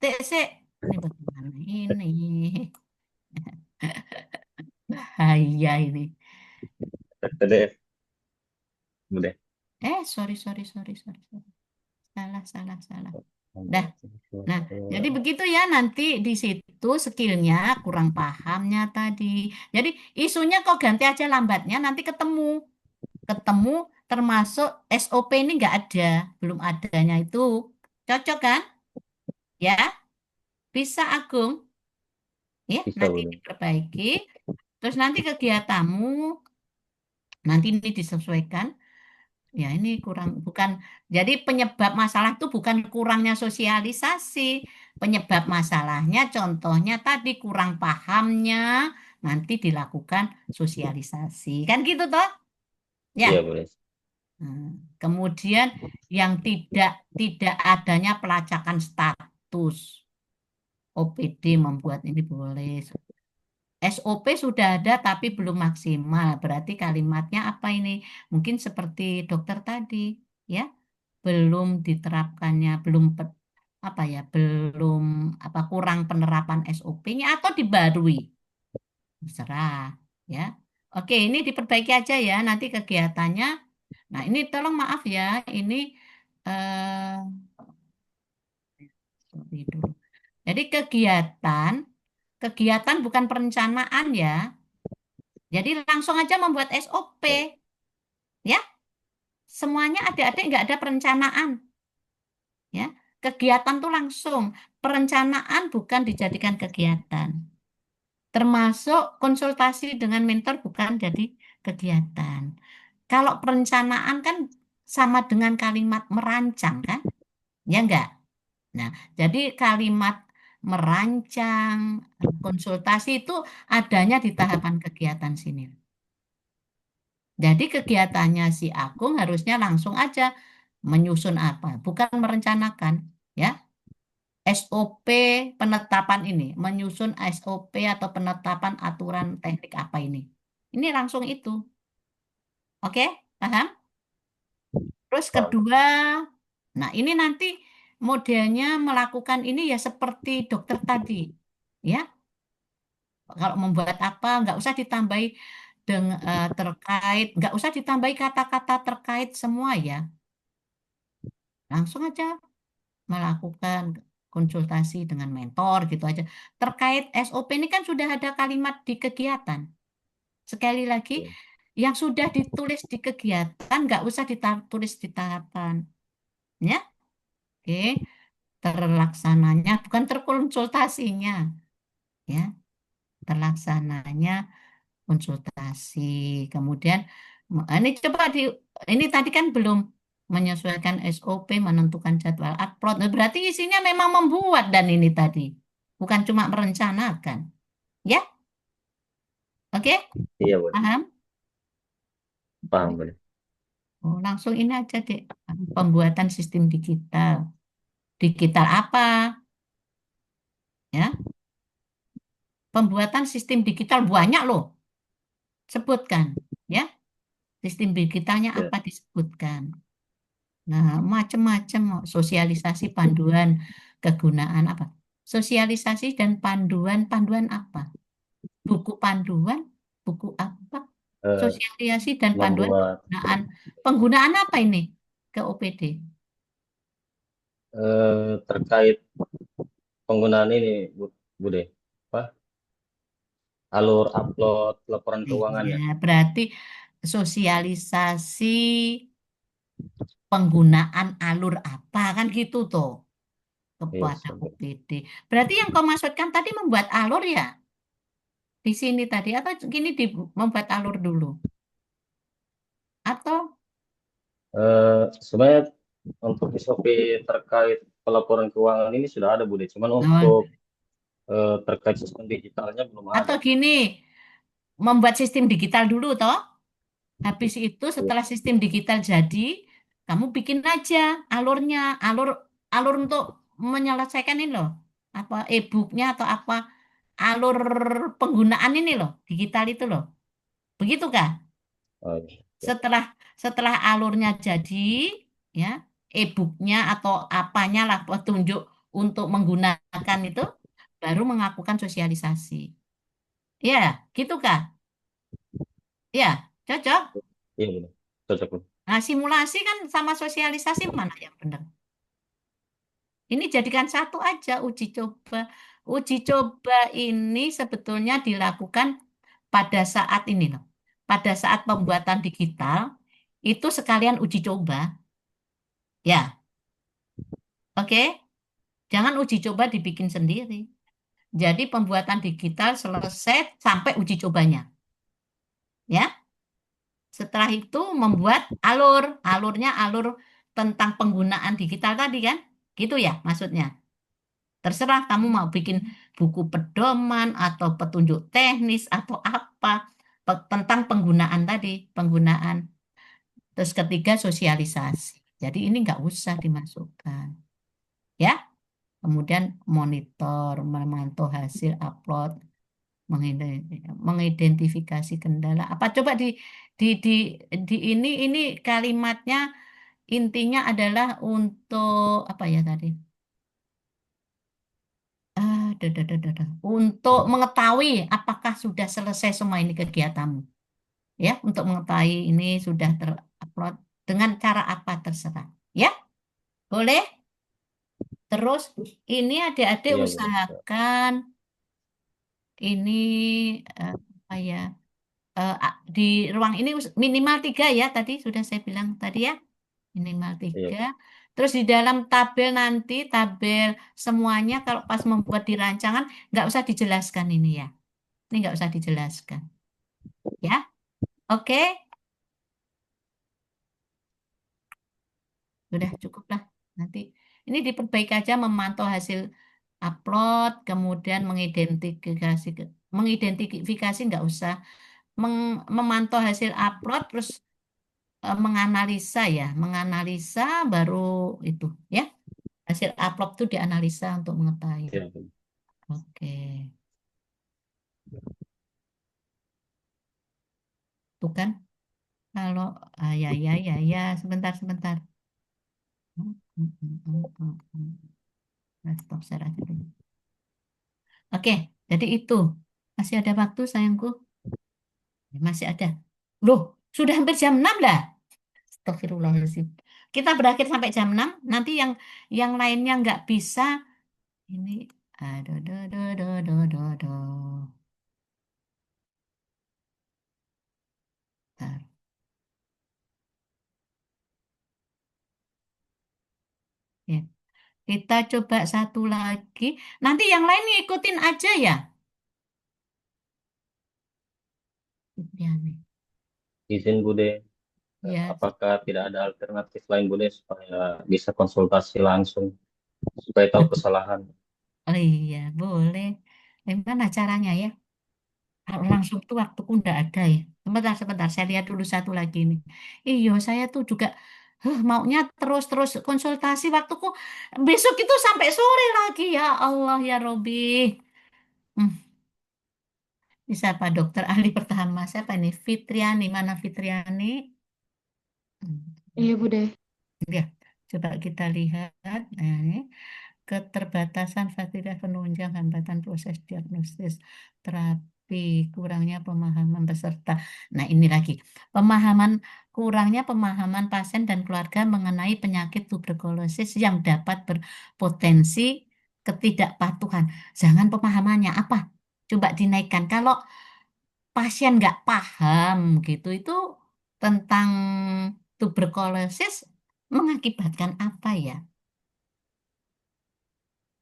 Dek, sik. Ini bagaimana ini? Bahaya ini. PDF. Udah. Sorry. Salah. Dah. Nah, jadi begitu ya nanti di situ skillnya kurang pahamnya tadi. Jadi isunya kok ganti aja lambatnya nanti ketemu termasuk SOP ini nggak ada, belum adanya itu. Cocok kan? Ya, bisa Agung. Ya, Bisa nanti Bu. diperbaiki. Terus nanti kegiatanmu nanti ini disesuaikan. Ya, ini bukan, jadi penyebab masalah itu bukan kurangnya sosialisasi. Penyebab masalahnya contohnya tadi kurang pahamnya, nanti dilakukan sosialisasi. Kan gitu toh? Ya. Iya boleh. Hmm. Kemudian yang tidak adanya pelacakan status. OPD membuat ini boleh. SOP sudah ada tapi belum maksimal. Berarti kalimatnya apa ini? Mungkin seperti dokter tadi, ya, belum diterapkannya, belum apa ya, belum apa kurang penerapan SOP-nya atau dibarui. Terserah, ya. Oke, ini diperbaiki aja ya nanti kegiatannya. Nah, ini tolong maaf ya, ini sorry dulu. Jadi kegiatan bukan perencanaan ya. Jadi langsung aja membuat SOP, ya. Semuanya adik-adik nggak ada perencanaan, ya. Kegiatan tuh langsung. Perencanaan bukan dijadikan kegiatan. Termasuk konsultasi dengan mentor bukan jadi kegiatan. Kalau perencanaan kan sama dengan kalimat merancang kan? Ya enggak? Nah, jadi kalimat merancang, konsultasi itu adanya di tahapan kegiatan sini. Jadi kegiatannya si Agung harusnya langsung aja menyusun apa, bukan merencanakan, ya. SOP penetapan ini, menyusun SOP atau penetapan aturan teknik apa ini. Ini langsung itu. Oke, paham? Terus Paham. kedua, nah ini nanti modelnya melakukan ini ya seperti dokter tadi. Ya, kalau membuat apa, nggak usah ditambahi terkait, nggak usah ditambahi kata-kata terkait semua ya. Langsung aja melakukan konsultasi dengan mentor gitu aja. Terkait SOP ini kan sudah ada kalimat di kegiatan. Sekali lagi, Iya. yang sudah ditulis di kegiatan nggak usah ditulis di tahapan. Ya, oke. Terlaksananya, bukan terkonsultasinya. Ya, terlaksananya konsultasi. Kemudian, ini coba ini tadi kan belum menyesuaikan SOP, menentukan jadwal upload. Nah, berarti isinya memang membuat dan ini tadi. Bukan cuma merencanakan. Ya, oke? Iya boleh. Paham? Paham boleh. Oh, langsung ini aja deh. Pembuatan sistem digital. Digital apa? Ya, pembuatan sistem digital banyak loh. Sebutkan. Ya, sistem digitalnya Iya. apa disebutkan. Nah, macam-macam sosialisasi panduan kegunaan apa? Sosialisasi dan panduan apa? Buku panduan, buku apa? Eh, Sosialisasi dan panduan membuat penggunaan apa ini ke OPD? terkait penggunaan ini Bude, apa? Alur upload laporan keuangan Iya, ya. berarti sosialisasi penggunaan alur apa kan gitu tuh Iya, kepada sampai. OPD. Berarti yang kau maksudkan tadi membuat alur ya di sini tadi atau gini membuat alur dulu atau Sebenarnya untuk SOP terkait pelaporan keuangan ini sudah ada Bude, cuman oh, untuk terkait sistem digitalnya belum atau ada. gini membuat sistem digital dulu toh. Habis itu Iya. setelah sistem digital jadi, kamu bikin aja alurnya, alur alur untuk menyelesaikan ini loh. Apa e-booknya atau apa alur penggunaan ini loh, digital itu loh. Begitu kah? Oh, iya. Ya. Setelah setelah alurnya jadi, ya, e-booknya atau apanya lah petunjuk untuk menggunakan itu, baru mengakukan sosialisasi. Ya, gitu kah? Ya, cocok. Iya Bude. Cocok Bude. Nah, simulasi kan sama sosialisasi mana yang benar? Ini jadikan satu aja uji coba. Uji coba ini sebetulnya dilakukan pada saat ini loh. Pada saat pembuatan digital itu sekalian uji coba. Ya, oke. Jangan uji coba dibikin sendiri. Jadi pembuatan digital selesai sampai uji cobanya. Ya, Setelah itu membuat alurnya alur tentang penggunaan digital tadi kan? Gitu ya maksudnya. Terserah kamu mau bikin buku pedoman atau petunjuk teknis atau apa tentang penggunaan tadi, penggunaan. Terus ketiga sosialisasi. Jadi ini nggak usah dimasukkan, ya. Kemudian monitor, memantau hasil upload, mengidentifikasi kendala. Apa coba di ini kalimatnya intinya adalah untuk apa ya tadi? Untuk mengetahui apakah sudah selesai semua ini kegiatanmu. Ya, untuk mengetahui ini sudah terupload dengan cara apa terserah. Ya, boleh? Terus ini adik-adik Iya, Bunda. usahakan ini apa ya? Di ruang ini minimal 3 ya tadi sudah saya bilang tadi ya. Minimal Iya. 3. Terus di dalam tabel nanti, tabel semuanya kalau pas membuat di rancangan, nggak usah dijelaskan ini ya. Ini nggak usah dijelaskan. Ya, oke. Sudah cukup lah. Nanti ini diperbaiki aja memantau hasil upload, kemudian mengidentifikasi nggak usah. Memantau hasil upload, terus menganalisa ya. Menganalisa baru itu ya. Hasil upload itu dianalisa untuk mengetahui. Iya, Bunda. Oke. Tuh kan, kalau ya, sebentar. Nah, stop share aja dulu. Oke, jadi itu. Masih ada waktu, sayangku? Masih ada. Loh, sudah hampir jam 6 lah. Astagfirullahaladzim. Kita berakhir sampai jam 6. Nanti yang lainnya nggak bisa. Ini. Aduh, do, do, do, do, do, do. Bentar. Ya. Kita coba satu lagi. Nanti yang lain ikutin aja ya. Ya, nih. Izin Bude, Ya. apakah tidak ada alternatif lain Bude supaya bisa konsultasi langsung, supaya tahu kesalahan? Oh iya, boleh. Gimana caranya ya? Kalau langsung tuh waktuku nggak ada ya. Sebentar, saya lihat dulu satu lagi ini. Iya, saya tuh juga maunya terus-terus konsultasi waktuku. Besok itu sampai sore lagi ya Allah ya Robi. Hmm, ini siapa dokter ahli pertama? Siapa ini? Fitriani. Mana Fitriani? Iya, Bude. Ya, coba kita lihat. Nah, ini. Keterbatasan fasilitas penunjang, hambatan proses diagnosis, terapi, kurangnya pemahaman peserta. Nah, ini lagi. Kurangnya pemahaman pasien dan keluarga mengenai penyakit tuberkulosis yang dapat berpotensi ketidakpatuhan. Jangan pemahamannya apa? Coba dinaikkan. Kalau pasien nggak paham gitu, itu tentang tuberkulosis mengakibatkan apa ya?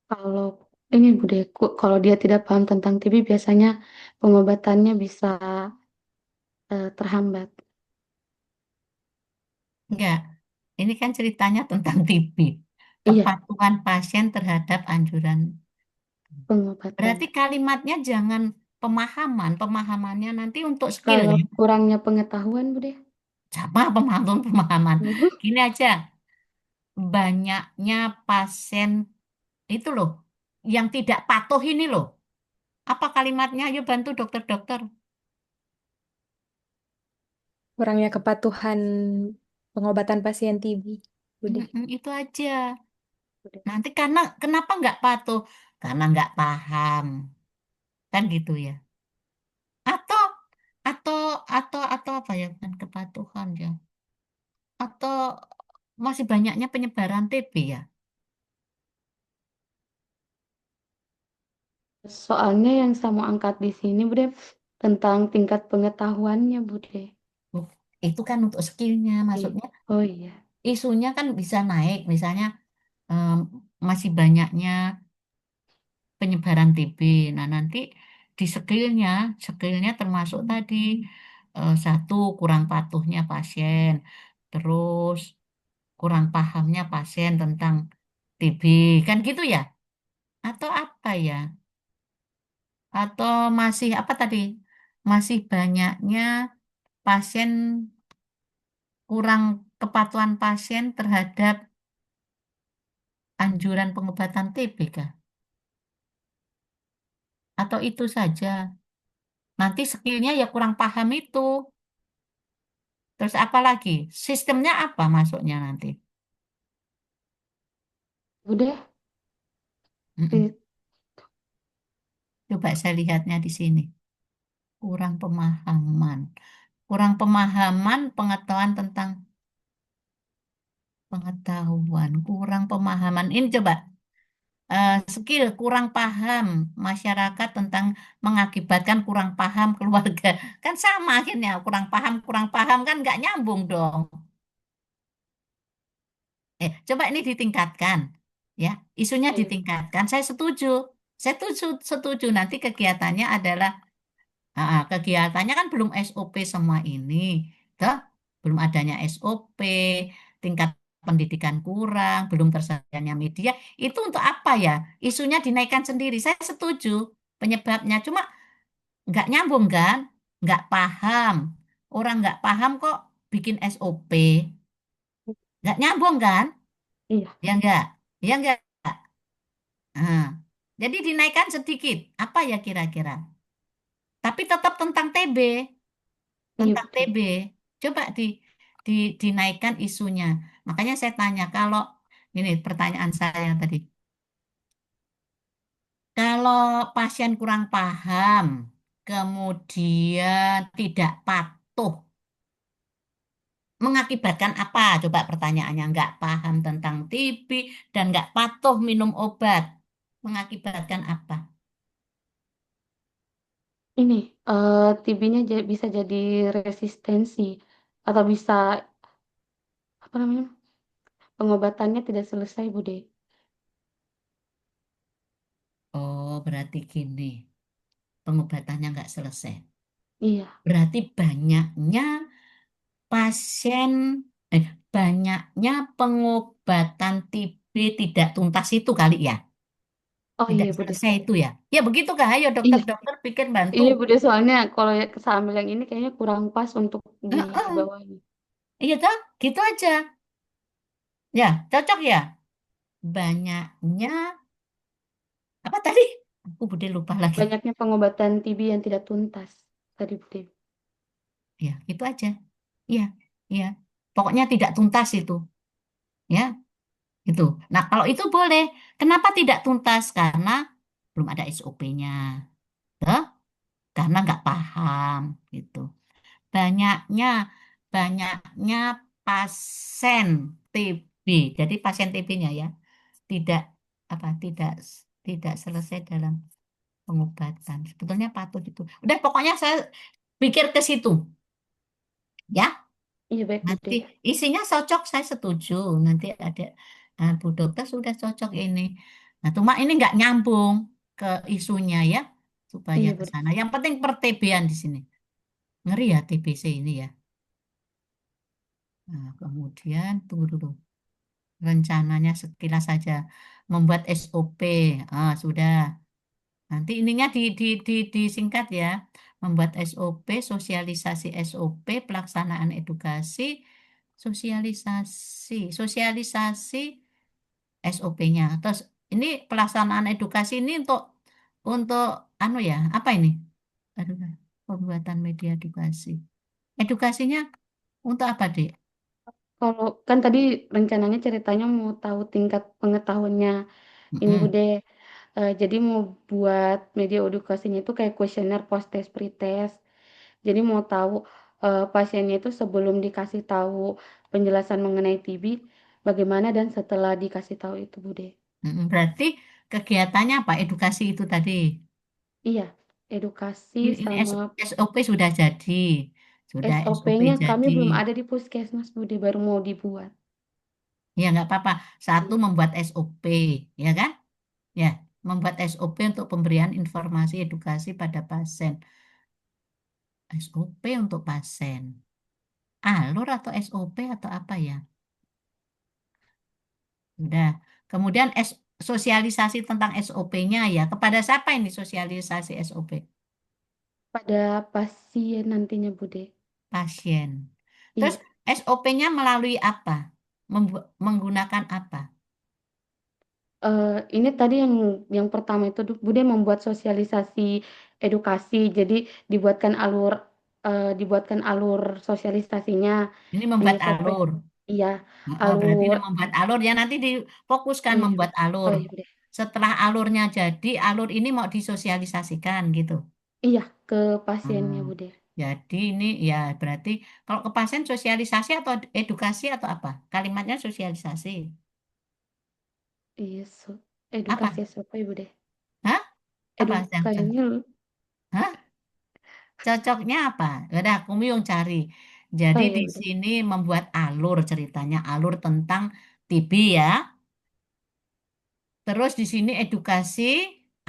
Kalau ini Bude, kalau dia tidak paham tentang TB, biasanya pengobatannya bisa terhambat. Enggak, ini kan ceritanya tentang TB. Iya, Kepatuhan pasien terhadap anjuran. pengobatan. Berarti kalimatnya jangan pemahaman. Pemahamannya nanti untuk skill Kalau ya. kurangnya pengetahuan, Bude. Sama pemahaman. Gini aja, banyaknya pasien itu loh, yang tidak patuh ini loh. Apa kalimatnya? Ayo bantu dokter-dokter. Kurangnya kepatuhan pengobatan pasien TB, Bude. Itu aja. Bude. Nanti karena kenapa nggak patuh? Karena nggak paham. Kan gitu ya. Atau atau atau apa ya? Bukan kepatuhan ya. Atau masih banyaknya penyebaran TB ya. Soalnya yang saya mau angkat di sini, Bude, tentang tingkat pengetahuannya, Bude. Oh, itu kan untuk skillnya. Iya. Maksudnya Oh iya. isunya kan bisa naik. Misalnya em, masih banyaknya penyebaran TB. Nah nanti di skillnya termasuk tadi satu, kurang patuhnya pasien, terus kurang pahamnya pasien tentang TB, kan gitu ya? Atau apa ya? Atau masih apa tadi? Masih banyaknya pasien, kurang kepatuhan pasien terhadap anjuran pengobatan TB kah? Atau itu saja? Nanti skillnya ya kurang paham itu. Terus apa lagi? Sistemnya apa masuknya nanti? Udah, Mm-mm. di- Coba saya lihatnya di sini. Kurang pemahaman. Kurang pemahaman, pengetahuan tentang pengetahuan. Kurang pemahaman. Ini coba. Skill kurang paham masyarakat tentang mengakibatkan kurang paham keluarga. Kan sama akhirnya. Kurang paham kan nggak nyambung dong. Coba ini ditingkatkan, ya, isunya iya, ditingkatkan. Saya setuju, setuju. Nanti kegiatannya adalah, kegiatannya kan belum SOP semua ini, toh, belum adanya SOP, tingkat pendidikan kurang, belum tersedianya media. Itu untuk apa ya? Isunya dinaikkan sendiri. Saya setuju penyebabnya, cuma nggak nyambung kan? Nggak paham. Orang nggak paham kok bikin SOP, nggak nyambung kan? iya, Ya enggak? Ya enggak? Nah, jadi dinaikkan sedikit. Apa ya kira-kira? Tapi tetap tentang TB, iya tentang Bude. TB. Coba di dinaikkan isunya. Makanya saya tanya, kalau ini pertanyaan saya tadi. Kalau pasien kurang paham, kemudian tidak patuh, mengakibatkan apa? Coba pertanyaannya, nggak paham tentang TB dan nggak patuh minum obat. Mengakibatkan apa? Ini TB-nya bisa jadi resistensi atau bisa apa namanya? Pengobatannya tidak selesai, Bude. Oh, berarti gini. Pengobatannya nggak selesai. Iya. Berarti pasien, eh, banyaknya pengobatan TB tidak tuntas itu kali ya, Oh tidak iya, Bude. selesai itu ya. Ya begitu kah? Ayo Iya, dokter-dokter pikir bantu. iya Bude. Soalnya kalau ya sambil yang ini kayaknya kurang pas untuk di Heeh. bawah ini. Iya toh, gitu aja. Ya, cocok ya. Banyaknya apa tadi? Aku udah lupa lagi. Banyaknya pengobatan TB yang tidak tuntas tadi, Bude. Ya, gitu aja. Iya, iya. Pokoknya tidak tuntas itu, ya. Itu. Nah, kalau itu boleh. Kenapa tidak tuntas? Karena belum ada SOP-nya. Karena nggak paham gitu. Banyaknya banyaknya pasien TB. Jadi pasien TB-nya ya tidak tidak tidak selesai dalam pengobatan. Sebetulnya patut itu. Udah pokoknya saya pikir ke situ ya. Iya, baik, Nanti Bude. isinya cocok, saya setuju. Nanti ada, Bu Dokter sudah cocok ini. Nah, cuma ini nggak nyambung ke isunya ya, supaya Iya, ke Bude. sana. Yang penting per TB-an di sini. Ngeri ya TBC ini ya. Nah, kemudian tunggu dulu. Rencananya sekilas saja membuat SOP. Sudah. Nanti ininya disingkat ya. Membuat SOP, sosialisasi SOP, pelaksanaan edukasi, sosialisasi SOP-nya. Terus ini pelaksanaan edukasi ini untuk anu ya, apa ini? Aduh, pembuatan media edukasi. Edukasinya untuk apa, Dek? Kalau kan tadi rencananya ceritanya mau tahu tingkat pengetahuannya ini, Mm-mm, Bude. Jadi mau buat media edukasinya itu kayak kuesioner, post test, pretest. Jadi mau tahu pasiennya itu sebelum dikasih tahu penjelasan mengenai TB bagaimana dan setelah dikasih tahu itu, Bude. mm-mm. Berarti kegiatannya apa? Edukasi itu tadi. Iya, edukasi Ini sama SOP sudah jadi. Sudah SOP SOP-nya kami jadi. belum ada di puskesmas, Bude, baru mau dibuat. Ya, nggak apa-apa. Satu, membuat SOP, ya kan? Ya, membuat SOP untuk pemberian informasi edukasi pada pasien. SOP untuk pasien. Alur atau SOP atau apa ya? Udah. Kemudian sosialisasi tentang SOP-nya ya. Kepada siapa ini sosialisasi SOP? Pada pasien nantinya, Bude. Pasien. Terus Iya. SOP-nya melalui apa? Menggunakan apa? Ini tadi yang pertama itu Bude membuat sosialisasi edukasi. Jadi dibuatkan alur dibuatkan alur sosialisasinya Ini di membuat SOP. alur. Iya, Oh, berarti alur. ini membuat alur ya nanti difokuskan Iya. membuat alur. Oh iya, Bude. Setelah alurnya jadi, alur ini mau disosialisasikan gitu. Iya, ke pasiennya, Hmm. Bude. Jadi ini ya berarti kalau ke pasien sosialisasi atau edukasi atau apa? Kalimatnya sosialisasi. Iya, edukasi Apa? SOP, Bude. Hah? Apa? Kayaknya. Hah? Cocoknya apa? Udah, aku yang cari. Oh Jadi iya, di Bude. sini membuat alur ceritanya, alur tentang TB ya. Terus di sini edukasi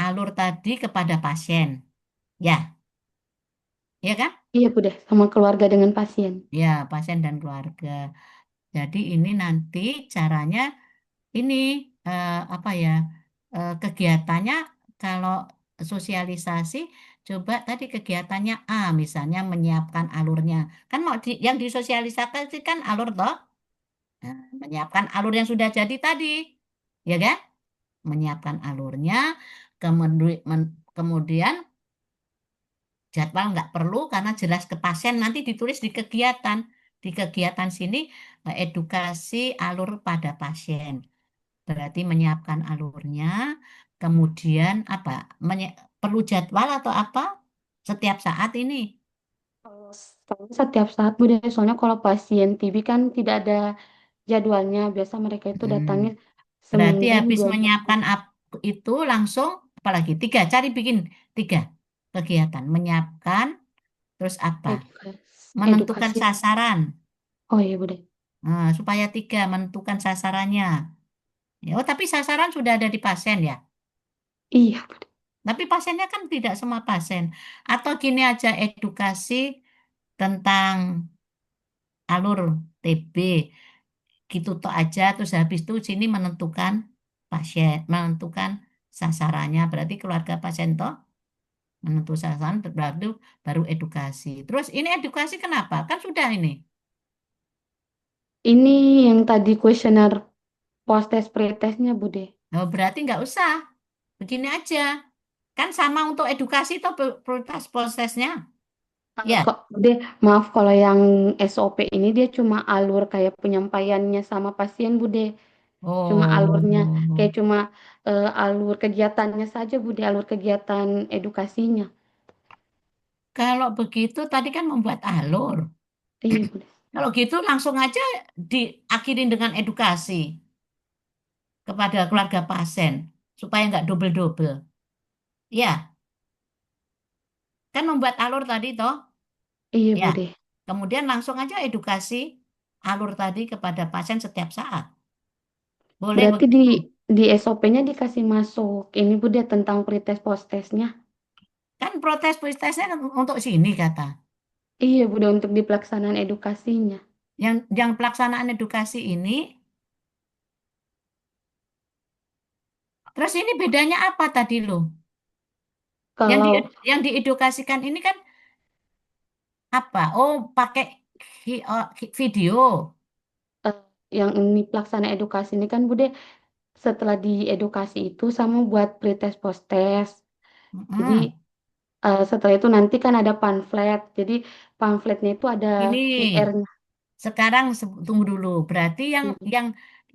alur tadi kepada pasien. Ya, ya kan? Iya, Bude, sama keluarga dengan pasien. Ya, pasien dan keluarga. Jadi ini nanti caranya ini apa ya? Kegiatannya kalau sosialisasi coba tadi kegiatannya A misalnya menyiapkan alurnya. Kan mau yang disosialisasikan alur toh? Nah, menyiapkan alur yang sudah jadi tadi. Ya kan? Menyiapkan alurnya kemudian jadwal nggak perlu karena jelas ke pasien nanti ditulis di kegiatan. Di kegiatan sini edukasi alur pada pasien. Berarti menyiapkan alurnya, kemudian apa? Perlu jadwal atau apa? Setiap saat ini. Kalau setiap saat, Bude, soalnya kalau pasien TB kan tidak ada jadwalnya. Biasa mereka itu Hmm. datangnya Berarti seminggu, habis 2 minggu. menyiapkan itu langsung apalagi tiga, cari bikin tiga kegiatan. Menyiapkan, terus apa? Menentukan Edukasi. sasaran. Oh iya, Bude. Nah, supaya tiga, menentukan sasarannya. Ya, oh, tapi sasaran sudah ada di pasien ya. Iya, Bude. Tapi pasiennya kan tidak semua pasien. Atau gini aja edukasi tentang alur TB. Gitu toh aja. Terus habis itu sini menentukan pasien, menentukan sasarannya. Berarti keluarga pasien toh menentukan sasaran berarti baru edukasi. Terus ini edukasi kenapa? Kan sudah ini. Ini yang tadi kuesioner post-test pre-testnya, Bude. Oh, berarti nggak usah. Begini aja. Kan sama untuk edukasi toh prioritas prosesnya. Ya. Kok, Bude, maaf kalau yang SOP ini dia cuma alur kayak penyampaiannya sama pasien, Bude. Cuma alurnya, Oh. kayak cuma alur kegiatannya saja, Bude, alur kegiatan edukasinya. Kalau begitu tadi kan membuat alur. Iya, Bude. Kalau gitu langsung aja diakhirin dengan edukasi kepada keluarga pasien supaya nggak double-double. Ya, kan membuat alur tadi toh. Iya, Ya, Bude. kemudian langsung aja edukasi alur tadi kepada pasien setiap saat. Boleh Berarti di begitu. SOP-nya dikasih masuk ini, Bude, tentang pretest post-testnya. Kan protes-protesnya kan untuk sini kata. Iya, Bude, untuk di pelaksanaan edukasinya. Yang pelaksanaan edukasi ini, terus ini bedanya apa tadi loh? Yang di Kalau yang diedukasikan ini kan apa? Oh, pakai video. eh, yang ini pelaksana edukasi ini kan, Bude, setelah di edukasi itu sama buat pretest post-test. Jadi Mm-mm. setelah itu nanti kan ada pamflet. Jadi pamfletnya itu ada Ini QR-nya. sekarang tunggu dulu. Berarti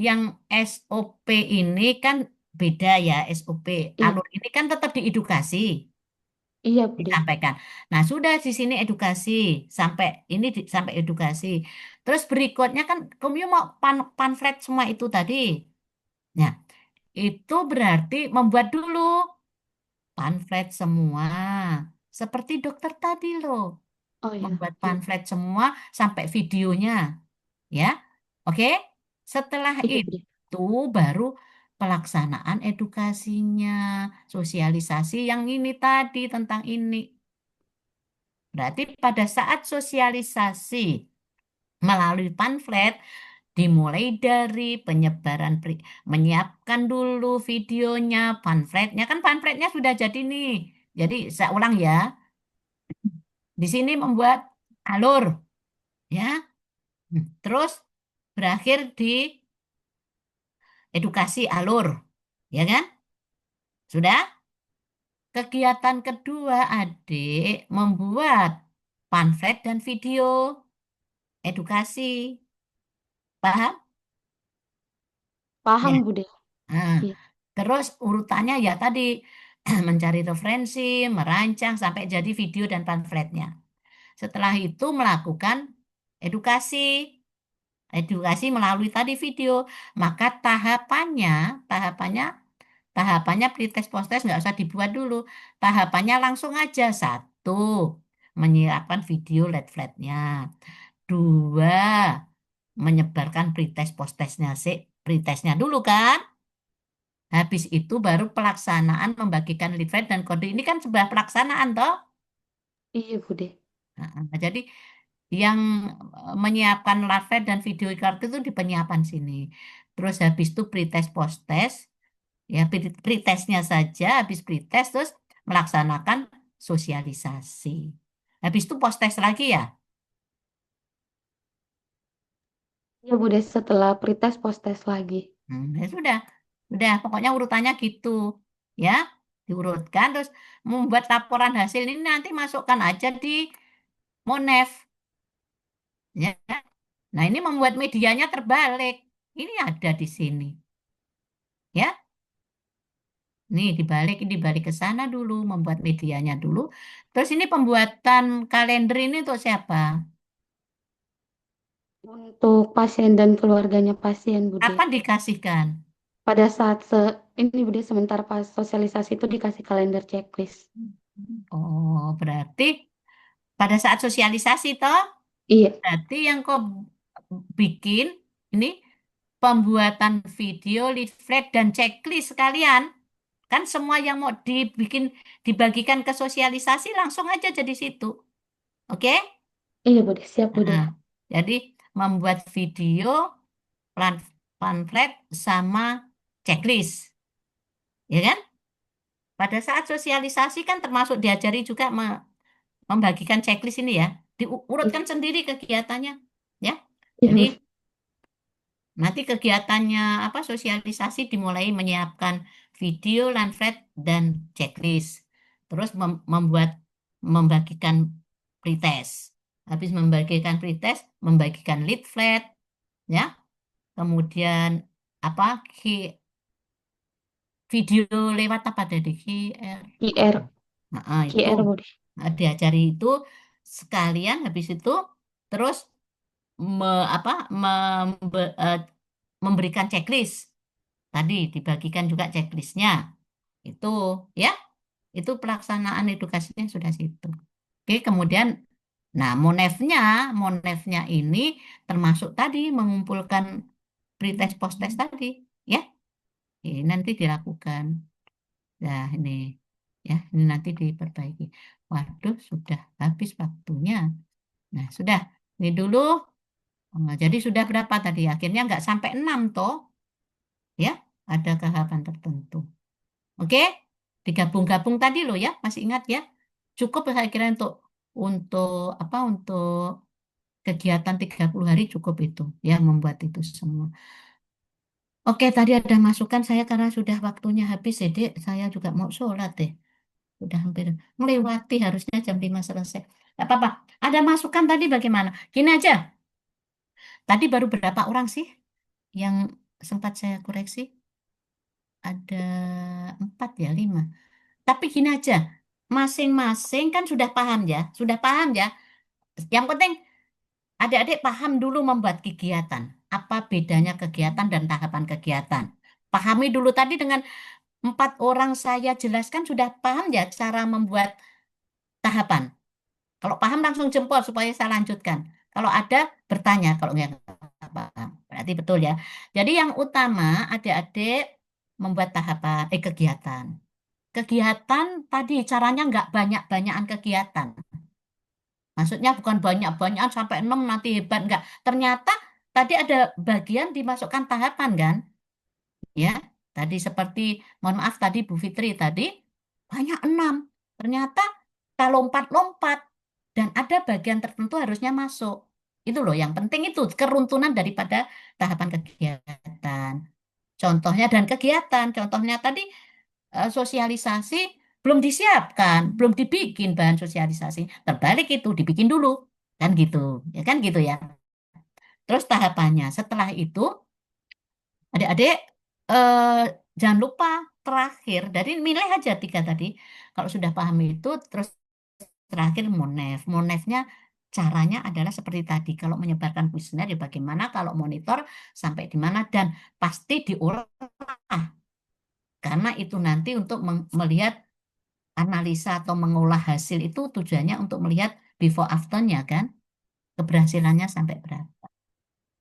yang SOP ini kan beda ya SOP. Iya, Alur ini kan tetap diedukasi, iya, Bude. disampaikan. Nah, sudah di sini edukasi sampai ini sampai edukasi. Terus berikutnya kan kamu mau pamflet semua itu tadi. Nah, itu berarti membuat dulu pamflet semua. Seperti dokter tadi loh, Oh iya, membuat iya, pamflet semua sampai videonya. Ya, oke. Setelah iya, Bude. itu baru pelaksanaan edukasinya, sosialisasi yang ini tadi tentang ini. Berarti pada saat sosialisasi melalui pamflet, dimulai dari penyebaran, menyiapkan dulu videonya, pamfletnya. Kan pamfletnya sudah jadi nih. Jadi saya ulang ya, di sini membuat alur, ya. Terus berakhir di edukasi alur, ya kan? Sudah? Kegiatan kedua adik membuat pamflet dan video edukasi. Paham? Ya. Paham, Bude. Nah, Iya. terus urutannya ya tadi mencari referensi, merancang sampai jadi video dan pamfletnya. Setelah itu melakukan edukasi, edukasi melalui tadi video. Maka tahapannya pretest posttest nggak usah dibuat dulu. Tahapannya langsung aja. Satu, menyiapkan video lead flatnya. Dua, menyebarkan pretest posttestnya sih. Pretestnya dulu kan. Habis itu baru pelaksanaan membagikan leaflet dan kode. Ini kan sebuah pelaksanaan toh. Iya, Bude. Nah, jadi yang menyiapkan leaflet dan video card itu di penyiapan sini. Terus habis itu pretest posttest. Ya, pretestnya saja, habis pretest terus melaksanakan sosialisasi. Habis itu post-test lagi ya. Iya, Bude. Setelah pretest, post-test lagi. Ya sudah, pokoknya urutannya gitu, ya, diurutkan terus membuat laporan hasil ini nanti masukkan aja di Monef, ya. Nah ini membuat medianya terbalik, ini ada di sini, ya. Nih dibalik ke sana dulu, membuat medianya dulu. Terus ini pembuatan kalender ini untuk siapa? Untuk pasien dan keluarganya pasien, Bude. Kapan dikasihkan? Pada saat ini, Bude, sebentar pas sosialisasi itu dikasih kalender checklist. Oh, berarti pada saat sosialisasi toh, Iya, berarti yang kau bikin ini pembuatan video, leaflet dan checklist sekalian. Kan semua yang mau dibikin dibagikan ke sosialisasi langsung aja jadi situ. Oke? iya, Bude. Siap, Bude. Nah, jadi membuat video, pamflet sama checklist. Ya kan? Pada saat sosialisasi kan termasuk diajari juga membagikan checklist ini ya. Diurutkan sendiri kegiatannya. Ya. Iya, Jadi Bude. nanti kegiatannya apa sosialisasi dimulai menyiapkan video, pamflet dan checklist. Terus membagikan pretest. Habis membagikan pretest, membagikan leaflet, ya. Kemudian apa video lewat apa tadi QR. QR, Nah, itu QR, Bude. diajari itu sekalian habis itu terus apa memberikan checklist. Tadi dibagikan juga checklistnya. Itu ya, itu pelaksanaan edukasinya sudah situ. Oke, kemudian nah monefnya ini termasuk tadi mengumpulkan pretest posttest tadi, ya. Ini nanti dilakukan. Nah, ini nanti diperbaiki. Waduh, sudah habis waktunya. Nah, sudah. Ini dulu. Jadi sudah berapa tadi? Akhirnya nggak sampai 6 toh. Ya, ada tahapan tertentu. Oke, digabung-gabung tadi loh ya, masih ingat ya? Cukup saya kira untuk apa? Untuk kegiatan 30 hari cukup itu ya membuat itu semua. Oke, tadi ada masukan saya karena sudah waktunya habis, Dek. Saya juga mau sholat deh. Udah hampir melewati harusnya jam 5 selesai. Gak apa-apa. Ada masukan tadi bagaimana? Gini aja. Tadi baru berapa orang sih yang sempat saya koreksi? Ada 4 ya, 5. Tapi gini aja, masing-masing kan sudah paham ya, sudah paham ya. Yang penting adik-adik paham dulu membuat kegiatan. Apa bedanya kegiatan dan tahapan kegiatan. Pahami dulu tadi dengan 4 orang saya jelaskan sudah paham ya cara membuat tahapan. Kalau paham langsung jempol supaya saya lanjutkan. Kalau ada bertanya, kalau nggak paham. Berarti betul ya. Jadi yang utama adik-adik membuat tahapan, kegiatan. Kegiatan tadi caranya nggak banyak-banyakan kegiatan. Maksudnya bukan banyak-banyak sampai 6 nanti hebat. Enggak. Ternyata tadi ada bagian dimasukkan tahapan kan? Ya, tadi seperti, mohon maaf tadi Bu Fitri tadi, banyak 6. Ternyata kita lompat-lompat. Dan ada bagian tertentu harusnya masuk. Itu loh, yang penting itu keruntunan daripada tahapan kegiatan. Contohnya dan kegiatan. Contohnya tadi sosialisasi belum disiapkan, belum dibikin bahan sosialisasi. Terbalik itu dibikin dulu, kan gitu, ya kan gitu ya. Terus tahapannya setelah itu, adik-adik eh, jangan lupa terakhir dari milih aja 3 tadi. Kalau sudah paham itu, terus terakhir monef. Monefnya caranya adalah seperti tadi. Kalau menyebarkan kuesioner ya bagaimana, kalau monitor sampai di mana dan pasti diolah karena itu nanti untuk melihat analisa atau mengolah hasil itu tujuannya untuk melihat before after-nya kan, keberhasilannya sampai berapa.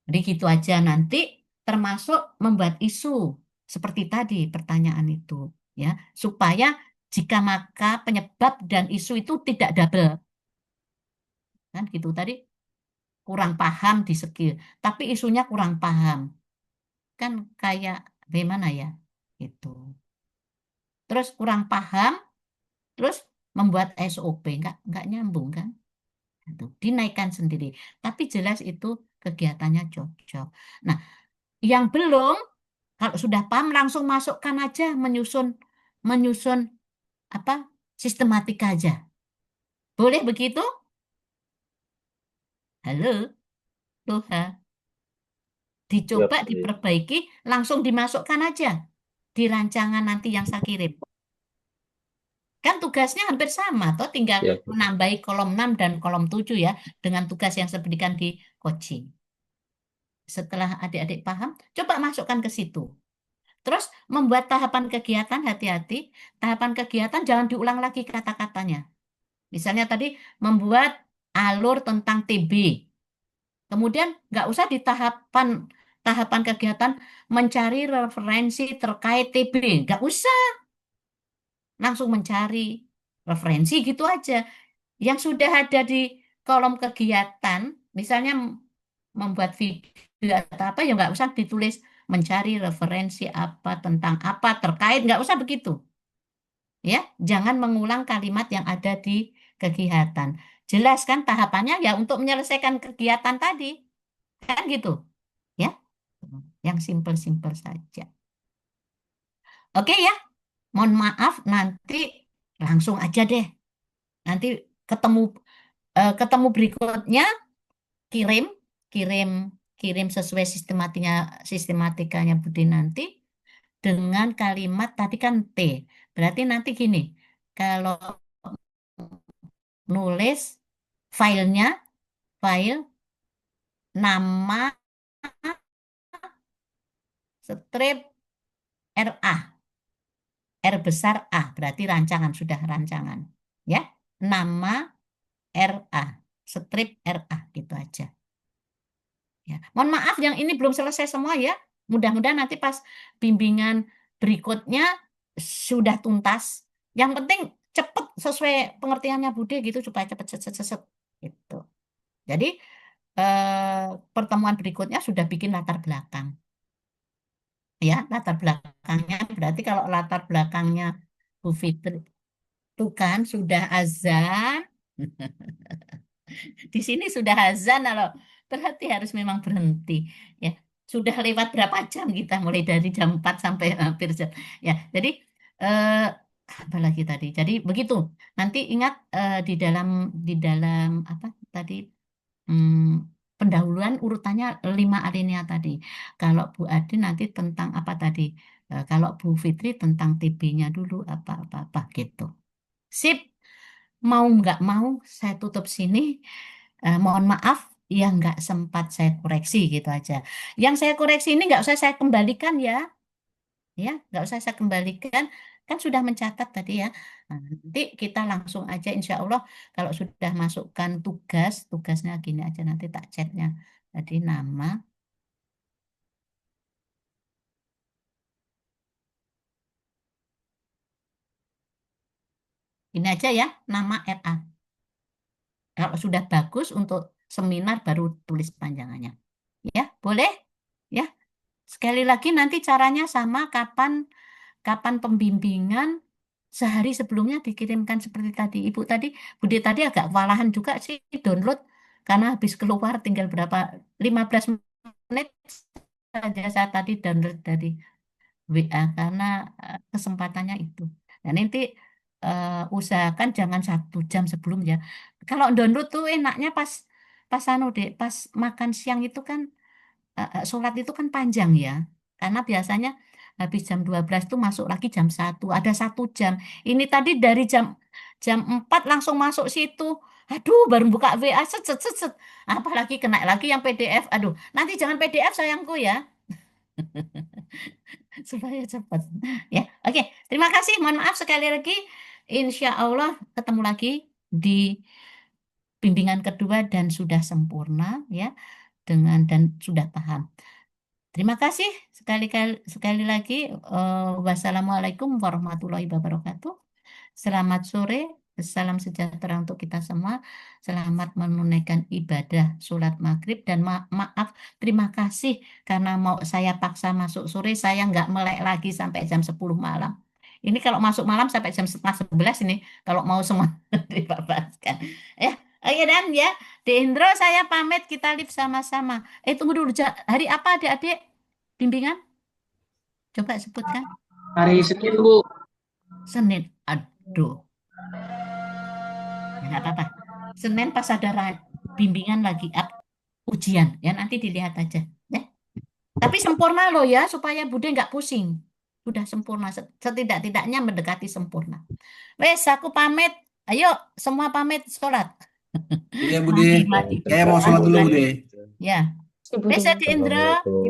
Jadi gitu aja nanti termasuk membuat isu seperti tadi pertanyaan itu ya, supaya jika maka penyebab dan isu itu tidak double kan gitu tadi kurang paham di skill, tapi isunya kurang paham kan kayak bagaimana ya gitu. Terus kurang paham, terus membuat SOP nggak nyambung kan. Itu dinaikkan sendiri. Tapi jelas itu kegiatannya cocok. Nah, yang belum, kalau sudah paham langsung masukkan aja menyusun menyusun apa sistematika aja. Boleh begitu? Halo, Loha. Ya, Dicoba baik. diperbaiki, langsung dimasukkan aja di rancangan nanti yang saya kirim. Kan tugasnya hampir sama, toh tinggal Ya, menambahi kolom 6 dan kolom 7 ya, dengan tugas yang saya berikan di coaching. Setelah adik-adik paham, coba masukkan ke situ. Terus membuat tahapan kegiatan, hati-hati. Tahapan kegiatan jangan diulang lagi kata-katanya. Misalnya tadi membuat alur tentang TB. Kemudian nggak usah di tahapan kegiatan mencari referensi terkait TB. Nggak usah langsung mencari referensi gitu aja. Yang sudah ada di kolom kegiatan, misalnya membuat video atau apa, ya nggak usah ditulis mencari referensi apa tentang apa terkait, nggak usah begitu. Ya, jangan mengulang kalimat yang ada di kegiatan. Jelaskan tahapannya ya untuk menyelesaikan kegiatan tadi, kan gitu, ya. Yang simpel-simpel saja. Oke ya, mohon maaf nanti langsung aja deh. Nanti ketemu ketemu berikutnya kirim kirim kirim sesuai sistematikanya Budi nanti dengan kalimat tadi kan T. Berarti nanti gini, kalau nulis filenya, file nama strip RA, R besar A, berarti rancangan sudah rancangan. Ya, nama RA, strip RA gitu aja. Ya. Mohon maaf yang ini belum selesai semua ya. Mudah-mudahan nanti pas bimbingan berikutnya sudah tuntas. Yang penting cepat sesuai pengertiannya Bude gitu supaya cepat set gitu. Jadi pertemuan berikutnya sudah bikin latar belakang. Ya, latar belakangnya berarti kalau latar belakangnya Bu Fitri itu kan sudah azan. Di sini sudah azan loh. Berarti harus memang berhenti. Ya, sudah lewat berapa jam kita mulai dari jam 4 sampai hampir jam. Ya, jadi eh, apa lagi tadi? Jadi begitu. Nanti ingat di dalam apa tadi pendahuluan urutannya 5 alinea tadi. Kalau Bu Adi nanti tentang apa tadi? Kalau Bu Fitri tentang TB-nya dulu apa-apa gitu. Sip, mau nggak mau saya tutup sini. Mohon maaf yang nggak sempat saya koreksi gitu aja. Yang saya koreksi ini nggak usah saya kembalikan ya, nggak usah saya kembalikan. Kan sudah mencatat tadi ya. Nah, nanti kita langsung aja insya Allah kalau sudah masukkan tugasnya gini aja nanti tak chatnya. Tadi nama, ini aja ya, nama RA. Kalau sudah bagus untuk seminar baru tulis panjangannya. Ya, boleh? Ya. Sekali lagi nanti caranya sama kapan pembimbingan sehari sebelumnya dikirimkan seperti tadi. Ibu tadi, Bude tadi agak kewalahan juga sih download karena habis keluar tinggal berapa 15 menit saja saya tadi download dari WA karena kesempatannya itu. Dan nanti usahakan jangan 1 jam sebelum ya. Kalau download tuh enaknya pas pas anu deh, pas makan siang itu kan sholat itu kan panjang ya. Karena biasanya habis jam 12 tuh masuk lagi jam 1. Ada 1 jam. Ini tadi dari jam 4 langsung masuk situ. Aduh, baru buka WA, set, set, set, set. Apalagi kena lagi yang PDF. Aduh, nanti jangan PDF sayangku ya. Supaya cepat. Ya, oke. Terima kasih. Mohon maaf sekali lagi. Insya Allah ketemu lagi di bimbingan kedua dan sudah sempurna ya dan sudah paham. Terima kasih sekali lagi. Wassalamualaikum warahmatullahi wabarakatuh. Selamat sore, salam sejahtera untuk kita semua. Selamat menunaikan ibadah sholat maghrib dan maaf, terima kasih karena mau saya paksa masuk sore, saya nggak melek lagi sampai jam 10 malam. Ini kalau masuk malam sampai jam setengah 11 ini, kalau mau semua dibebaskan. Ya, oke dan ya, di Indro saya pamit, kita live sama-sama. Tunggu dulu, hari apa adik-adik bimbingan? Coba sebutkan. Hari Senin, Bu. Senin. Aduh. Ya, nggak apa-apa. Senin pas ada bimbingan lagi ujian ya nanti dilihat aja ya. Tapi sempurna loh ya supaya Bude nggak pusing. Sudah sempurna setidak-tidaknya mendekati sempurna. Wes aku pamit. Ayo semua pamit sholat. Iya, Bude. Mati. Saya mau sholat dulu, Bude. Ya. Ibu Wes deh. Adi Indra. Assalamualaikum.